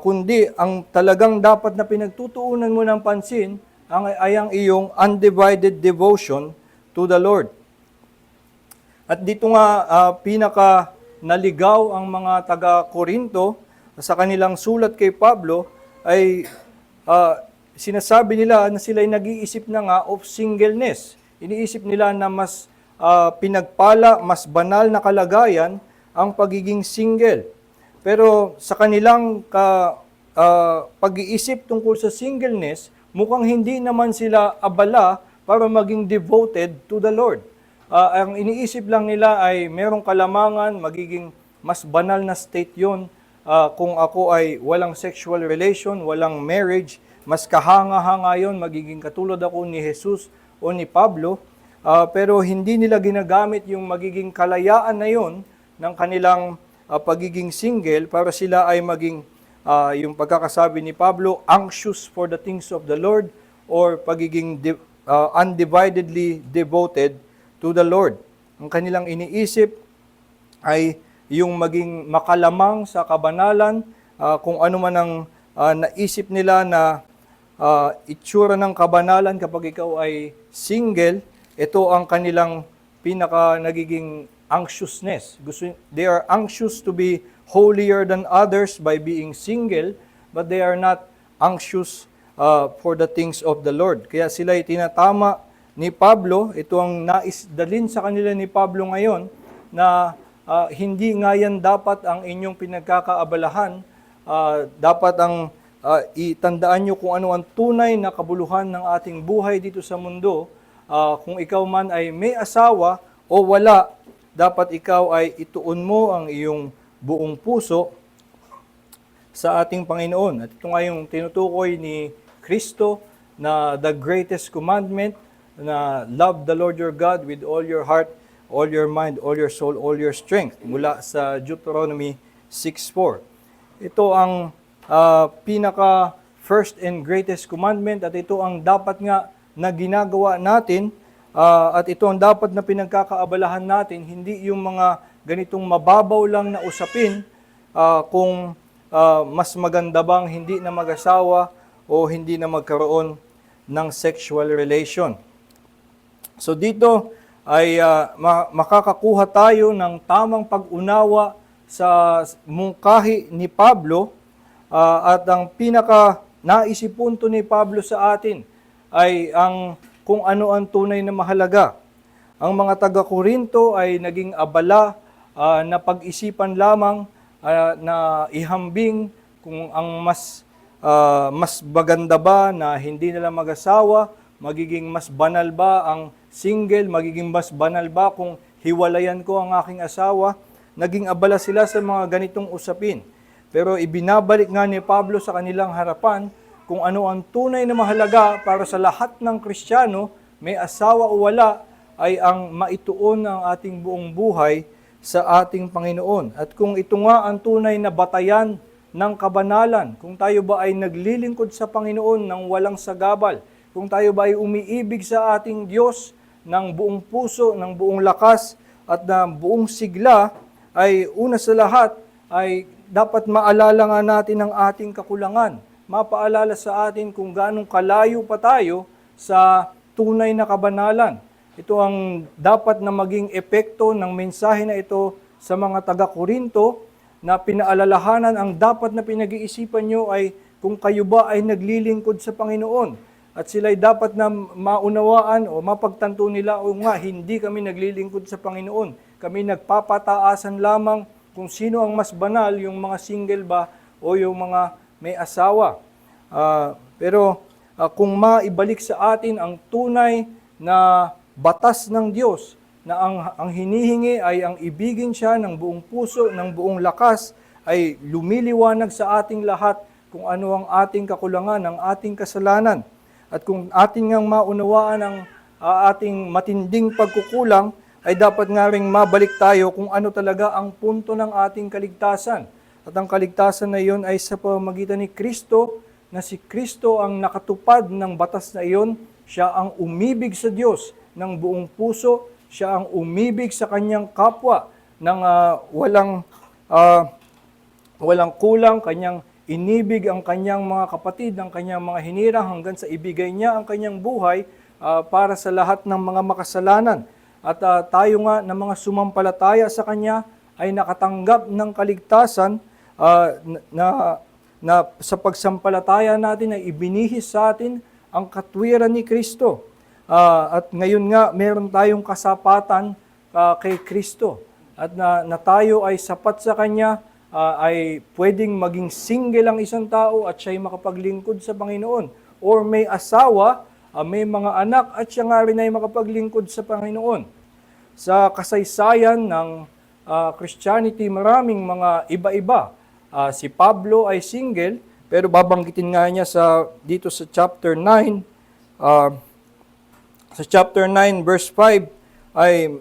kundi ang talagang dapat na pinagtutuunan mo ng pansin ay ang iyong undivided devotion to the Lord. At dito nga pinaka naligaw ang mga taga-Korinto sa kanilang sulat kay Pablo ay sinasabi nila na sila ay nag-iisip na nga of singleness. Iniisip nila na mas pinagpala, mas banal na kalagayan ang pagiging single. Pero sa kanilang pag-iisip tungkol sa singleness, mukhang hindi naman sila abala para maging devoted to the Lord. Ang iniisip lang nila ay merong kalamangan, magiging mas banal na state yun. Kung ako ay walang sexual relation, walang marriage, mas kahanga-hanga yun, magiging katulad ako ni Jesus o ni Pablo. Pero hindi nila ginagamit yung magiging kalayaan na yun ng kanilang pagiging single para sila ay maging, yung pagkakasabi ni Pablo, anxious for the things of the Lord, or pagiging undividedly devoted to the Lord. Ang kanilang iniisip ay yung maging makalamang sa kabanalan, kung ano man ang naisip nila na itsura ng kabanalan kapag ikaw ay single, ito ang kanilang pinaka nagiging anxiousness. They are anxious to be holier than others by being single, but they are not anxious for the things of the Lord. Kaya sila ay tinatama ni Pablo, ito ang naisdalin sa kanila ni Pablo ngayon, na hindi nga yan dapat ang inyong pinagkakaabalahan, dapat ang itandaan nyo kung ano ang tunay na kabuluhan ng ating buhay dito sa mundo. Kung ikaw man ay may asawa o wala, dapat ikaw ay ituon mo ang iyong buong puso sa ating Panginoon. At ito nga yung tinutukoy ni Kristo na the greatest commandment, na love the Lord your God with all your heart, all your mind, all your soul, all your strength, mula sa Deuteronomy 6:4. Ito ang pinaka first and greatest commandment, at ito ang dapat nga na ginagawa natin, at ito ang dapat na pinagkakaabalahan natin, hindi yung mga ganitong mababaw lang na usapin, kung mas maganda bang hindi na mag-asawa o hindi na magkaroon ng sexual relation. So dito ay makakakuha tayo ng tamang pag-unawa sa mungkahi ni Pablo, at ang pinaka naisipunto ni Pablo sa atin ay ang kung ano ang tunay na mahalaga. Ang mga taga-Korinto ay naging abala na pag-isipan lamang, na ihambing kung ang mas maganda ba na hindi nila mag-asawa, magiging mas banal ba ang single, magiging mas banal ba kung hiwalayan ko ang aking asawa. Naging abala sila sa mga ganitong usapin. Pero ibinabalik nga ni Pablo sa kanilang harapan kung ano ang tunay na mahalaga para sa lahat ng Kristiyano, may asawa o wala, ay ang maituon ang ating buong buhay sa ating Panginoon. At kung ito nga ang tunay na batayan ng kabanalan, kung tayo ba ay naglilingkod sa Panginoon ng walang sagabal, kung tayo ba ay umiibig sa ating Diyos ng buong puso, ng buong lakas, at ng buong sigla, ay una sa lahat ay dapat maalala nga natin ang ating kakulangan. Mapaalala sa atin kung gaano kalayo pa tayo sa tunay na kabanalan. Ito ang dapat na maging epekto ng mensahe na ito sa mga taga-Korinto, na pinaalalahanan ang dapat na pinag-iisipan nyo ay kung kayo ba ay naglilingkod sa Panginoon. At sila'y dapat na maunawaan o mapagtanto nila, o nga, hindi kami naglilingkod sa Panginoon. Kami nagpapataasan lamang kung sino ang mas banal, yung mga single ba o yung mga may asawa. Pero kung maibalik sa atin ang tunay na batas ng Diyos, na ang hinihingi ay ang ibigin siya ng buong puso, ng buong lakas, ay lumiliwanag sa ating lahat kung ano ang ating kakulangan, ang ating kasalanan. At kung ating ngang maunawaan ang ating matinding pagkukulang, ay dapat nga ring mabalik tayo kung ano talaga ang punto ng ating kaligtasan. At ang kaligtasan na iyon ay sa pamamagitan ni Kristo, na si Kristo ang nakatupad ng batas na iyon. Siya ang umibig sa Diyos ng buong puso, siya ang umibig sa kanyang kapwa ng walang kulang, kanyang inibig ang kanyang mga kapatid, ang kanyang mga hinirang, hanggang sa ibigay niya ang kanyang buhay para sa lahat ng mga makasalanan. At tayo nga na mga sumampalataya sa kanya ay nakatanggap ng kaligtasan, na sa pagsampalataya natin ay ibinihis sa atin ang katwiran ni Kristo. At ngayon nga, meron tayong kasapatan kay Kristo. At na tayo ay sapat sa Kanya, ay pwedeng maging single ang isang tao at siya'y makapaglingkod sa Panginoon. Or may asawa, may mga anak, at siya nga rin ay makapaglingkod sa Panginoon. Sa kasaysayan ng Christianity, maraming mga iba-iba. Si Pablo ay single, pero babanggitin nga niya dito sa chapter 9, sa chapter 9 verse 5, ay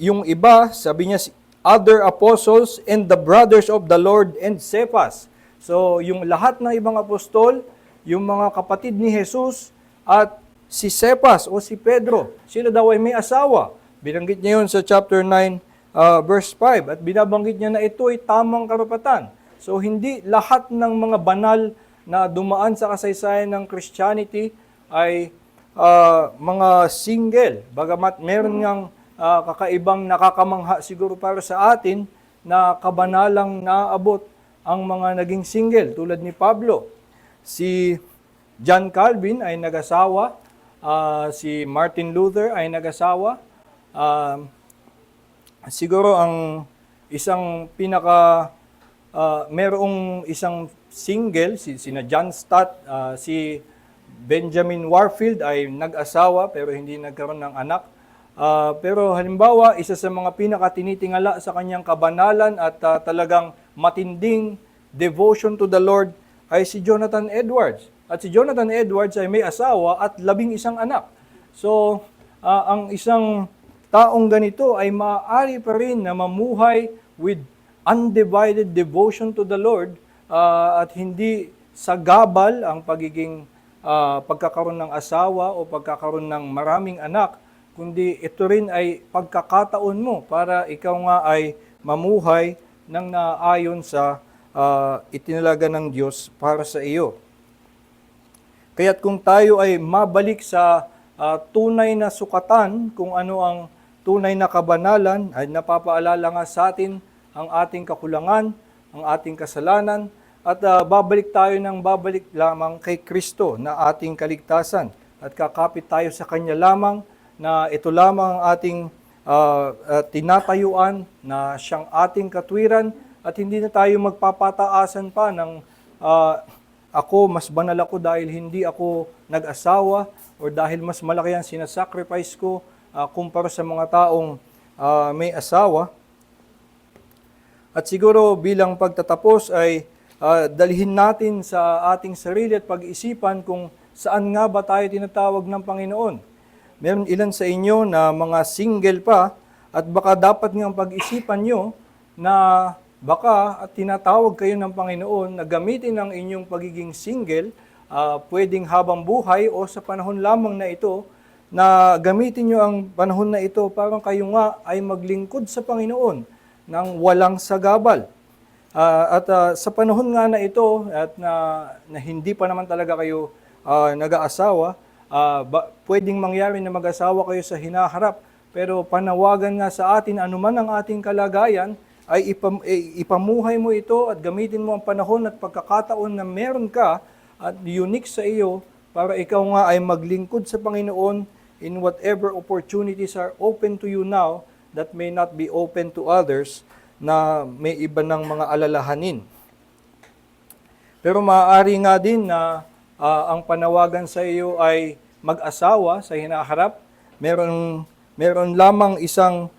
yung iba, sabi niya, other apostles and the brothers of the Lord and Cephas. So yung lahat ng ibang apostol, yung mga kapatid ni Jesus, at si Cephas o si Pedro, sila daw ay may asawa. Binanggit niya yun sa chapter 9 verse 5, at binabanggit niya na ito ay tamang karapatan. So hindi lahat ng mga banal na dumaan sa kasaysayan ng Christianity ay mga single. Bagamat meron ngang kakaibang nakakamangha siguro para sa atin na kabanalang naabot ang mga naging single tulad ni Pablo. Si John Calvin ay nag-asawa, si Martin Luther ay nag-asawa. Siguro ang isang merong isang single, sina John Stott, si Benjamin Warfield ay nag-asawa pero hindi nagkaroon ng anak. Pero halimbawa, isa sa mga pinakatinitingala sa kanyang kabanalan at talagang matinding devotion to the Lord ay si Jonathan Edwards. At si Jonathan Edwards ay may asawa at 11 anak. So, ang isang taong ganito ay maaari pa rin na mamuhay with undivided devotion to the Lord at hindi sagabal ang pagkakaroon ng asawa o pagkakaroon ng maraming anak, kundi ito rin ay pagkakataon mo para ikaw nga ay mamuhay ng naayon sa itinalaga ng Diyos para sa iyo. Kaya't kung tayo ay mabalik sa tunay na sukatan, kung ano ang tunay na kabanalan, ay napapaalala nga sa atin ang ating kakulangan, ang ating kasalanan, at babalik lamang kay Kristo na ating kaligtasan. At kakapit tayo sa Kanya lamang na ito lamang ang ating tinatayuan, na siyang ating katwiran, at hindi na tayo magpapataasan pa ng mas banal ako dahil hindi ako nag-asawa, o dahil mas malaki ang sinasacrifice ko kumpara sa mga taong may asawa. At siguro bilang pagtatapos ay dalhin natin sa ating sarili at pag-isipan kung saan nga ba tayo tinatawag ng Panginoon. Meron ilan sa inyo na mga single pa at baka dapat nga pag-isipan nyo na baka at tinatawag kayo ng Panginoon na gamitin ang inyong pagiging single, pwedeng habang buhay o sa panahon lamang na ito, na gamitin nyo ang panahon na ito para kayo nga ay maglingkod sa Panginoon ng walang sagabal. Sa panahon nga na ito at na hindi pa naman talaga kayo nag-aasawa, pwedeng mangyari na mag-asawa kayo sa hinaharap, pero panawagan nga sa atin, anuman ang ating kalagayan, ay ipamuhay mo ito at gamitin mo ang panahon at pagkakataon na meron ka at unique sa iyo para ikaw nga ay maglingkod sa Panginoon in whatever opportunities are open to you now that may not be open to others na may iba ng mga alalahanin. Pero maaari nga din na ang panawagan sa iyo ay mag-asawa sa hinaharap. Meron lamang isang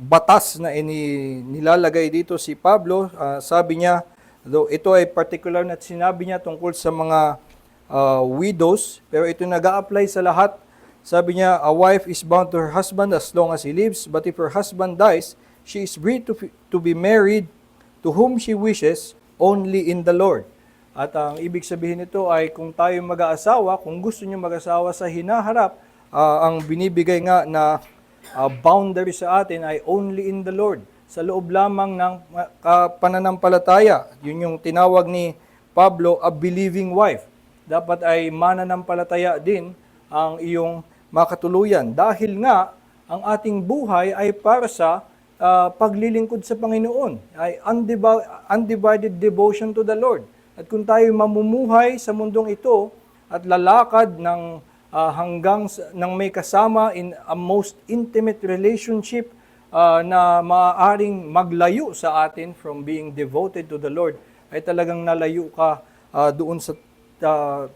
batas na nilalagay dito si Pablo. Sabi niya, though ito ay particular na sinabi niya tungkol sa mga widows, pero ito nag-a-apply sa lahat. Sabi niya, a wife is bound to her husband as long as he lives, but if her husband dies, she is free to be married to whom she wishes, only in the Lord. At ang ibig sabihin nito ay kung tayo mag-aasawa, kung gusto niyo mag-asawa sa hinaharap, ang binibigay nga na boundary sa atin ay only in the Lord. Sa loob lamang ng pananampalataya. Yun yung tinawag ni Pablo, a believing wife. Dapat ay mananampalataya din ang iyong makatuluyan. Dahil nga, ang ating buhay ay para sa paglilingkod sa Panginoon. Ay undivided devotion to the Lord. At kung tayo mamumuhay sa mundong ito at lalakad hanggang nang may kasama in a most intimate relationship na maaaring maglayo sa atin from being devoted to the Lord, ay talagang nalayo ka doon sa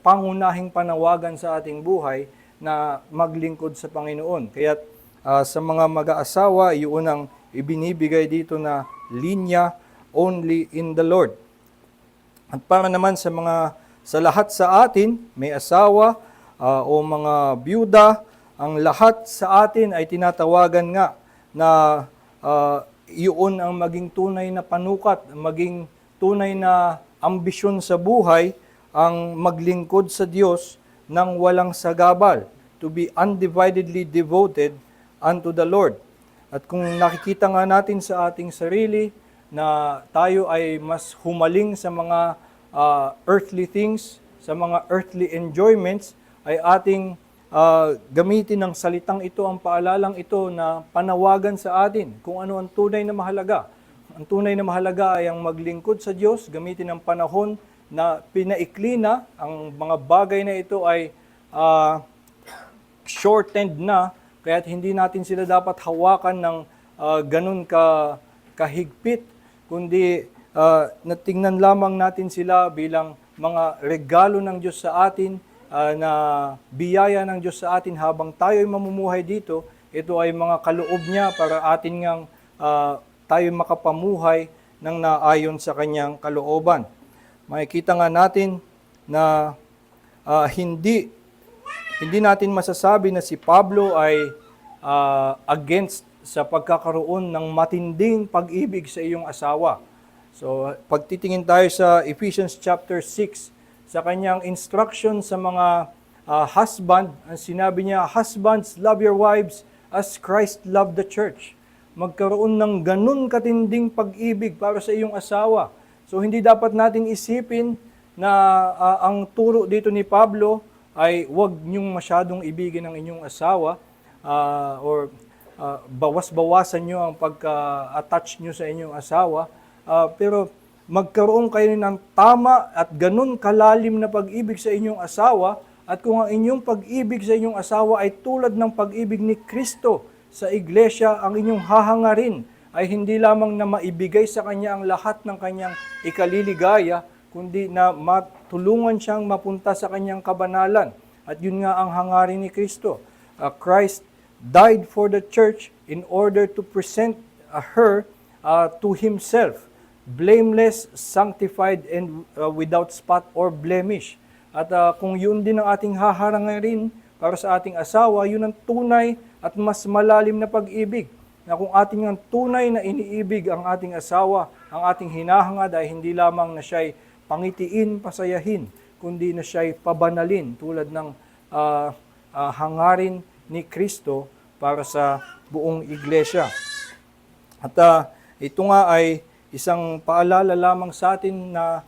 pangunahing panawagan sa ating buhay na maglingkod sa Panginoon. Kaya sa mga mag-aasawa, yun ang ibinibigay dito na linya, only in the Lord. At para naman sa lahat sa atin, may asawa o mga byuda, ang lahat sa atin ay tinatawagan nga na iyon ang maging tunay na panukat, maging tunay na ambisyon sa buhay, ang maglingkod sa Diyos ng walang sagabal, to be undividedly devoted unto the Lord. At kung nakikita nga natin sa ating sarili na tayo ay mas humaling sa mga earthly things, sa mga earthly enjoyments, ay ating gamitin ng salitang ito, ang paalalang ito na panawagan sa atin kung ano ang tunay na mahalaga. Ang tunay na mahalaga ay ang maglingkod sa Diyos, gamitin ang panahon na pinaikli na, ang mga bagay na ito ay shortened na, kaya't hindi natin sila dapat hawakan ng ganun kahigpit, kundi natingnan lamang natin sila bilang mga regalo ng Diyos sa atin, na biyaya ng Diyos sa atin habang tayo ay mamumuhay dito. Ito ay mga kaloob niya para atin ngang tayo makapamuhay ng naayon sa kanyang kalooban. Makikita nga natin na hindi natin masasabi na si Pablo ay against sa pagkakaroon ng matinding pag-ibig sa iyong asawa. So, pagtitingin tayo sa Ephesians chapter 6, sa kanyang instruction sa mga husband, ang sinabi niya, "Husbands, love your wives as Christ loved the church." Magkaroon ng ganun katinding pag-ibig para sa iyong asawa. So, hindi dapat nating isipin na ang turo dito ni Pablo ay huwag niyong masyadong ibigin ang inyong asawa, or bawas-bawasan niyo ang pagka-attach niyo sa inyong asawa, pero magkaroon kayo ng tama at ganun kalalim na pag-ibig sa inyong asawa, at kung ang inyong pag-ibig sa inyong asawa ay tulad ng pag-ibig ni Kristo sa iglesia, ang inyong hahangarin ay hindi lamang na maibigay sa Kanya ang lahat ng Kanyang ikaliligaya, kundi na matulungan siyang mapunta sa Kanyang kabanalan. At yun nga ang hangarin ni Kristo. Christ died for the church in order to present her to Himself, blameless, sanctified, and without spot or blemish. At kung yun din ang ating haharangarin para sa ating asawa, yun ang tunay at mas malalim na pag-ibig. Na kung ating ang tunay na iniibig ang ating asawa, ang ating hinahangad ay hindi lamang na siya'y pangitiin, pasayahin, kundi na siya'y pabanalin tulad ng hangarin ni Kristo para sa buong iglesia. At ito nga ay isang paalala lamang sa atin na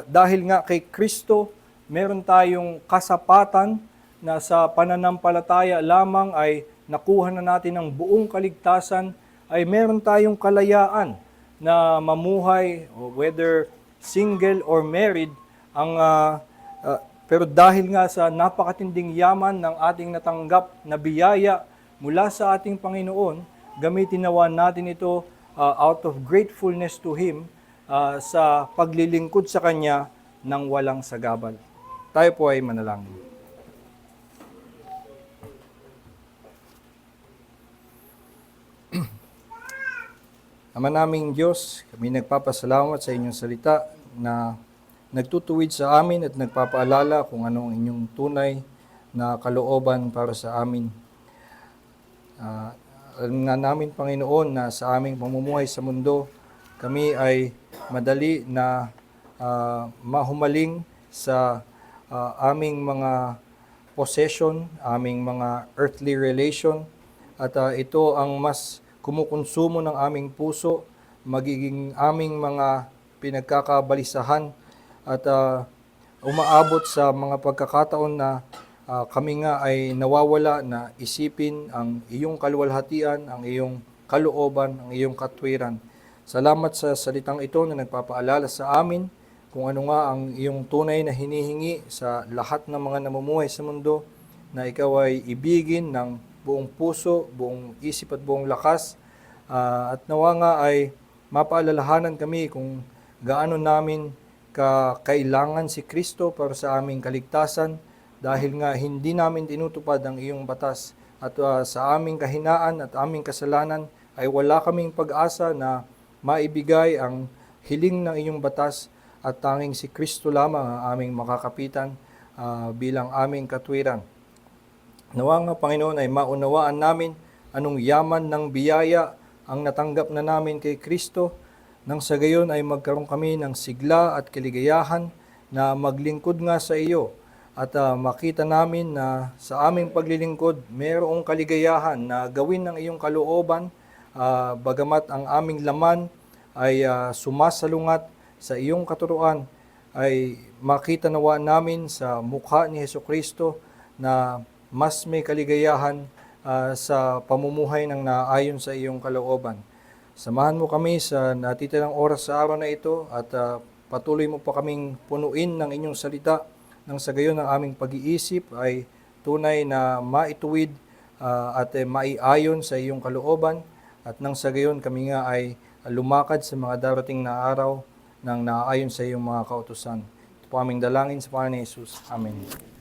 dahil nga kay Kristo, meron tayong kasapatan na sa pananampalataya lamang ay nakuha na natin ang buong kaligtasan, ay meron tayong kalayaan na mamuhay, whether single or married, pero dahil nga sa napakatinding yaman ng ating natanggap na biyaya mula sa ating Panginoon, gamitin nawa natin ito out of gratefulness to Him sa paglilingkod sa Kanya ng walang sagabal. Tayo po ay manalangin. Ama naming Diyos, kami nagpapasalamat sa inyong salita na nagtutuwid sa amin at nagpapaalala kung ano ang inyong tunay na kalooban para sa amin. Alam nga namin, Panginoon, na sa aming pamumuhay sa mundo, kami ay madali na mahumaling sa aming mga possession, aming mga earthly relation, at ito ang mas kumukonsumo ng aming puso, magiging aming mga pinagkakabalisahan, at umaabot sa mga pagkakataon na kami nga ay nawawala na isipin ang iyong kaluwalhatian, ang iyong kalooban, ang iyong katwiran. Salamat sa salitang ito na nagpapaalala sa amin kung ano nga ang iyong tunay na hinihingi sa lahat ng mga namumuhay sa mundo, na ikaw ay ibigin ng buong puso, buong isip at buong lakas, at nawa nga ay mapaalalahanan kami kung gaano namin kailangan si Kristo para sa aming kaligtasan, dahil nga hindi namin tinutupad ang iyong batas, at sa aming kahinaan at aming kasalanan ay wala kaming pag-asa na maibigay ang hiling ng iyong batas, at tanging si Kristo lamang ang aming makakapitan bilang aming katwiran. Nawa nga, Panginoon, ay maunawaan namin anong yaman ng biyaya ang natanggap na namin kay Kristo, nang sa gayon ay magkaroon kami ng sigla at kaligayahan na maglingkod nga sa iyo, at makita namin na sa aming paglilingkod mayroong kaligayahan na gawin ng iyong kalooban, bagamat ang aming laman ay sumasalungat sa iyong katuruan, ay makita nawa namin sa mukha ni Hesukristo na mas may kaligayahan sa pamumuhay ng naayon sa iyong kalooban. Samahan mo kami sa natitirang oras sa araw na ito, at Patuloy mo po kaming punuin ng inyong salita nang sa gayon ang aming pag-iisip ay tunay na maituwid at maiayon sa iyong kalooban at nang sa gayon kami nga ay lumakad sa mga darating na araw nang naaayon sa iyong mga kautusan. Ito po aming dalangin sa pangalan ni Jesus. Amen.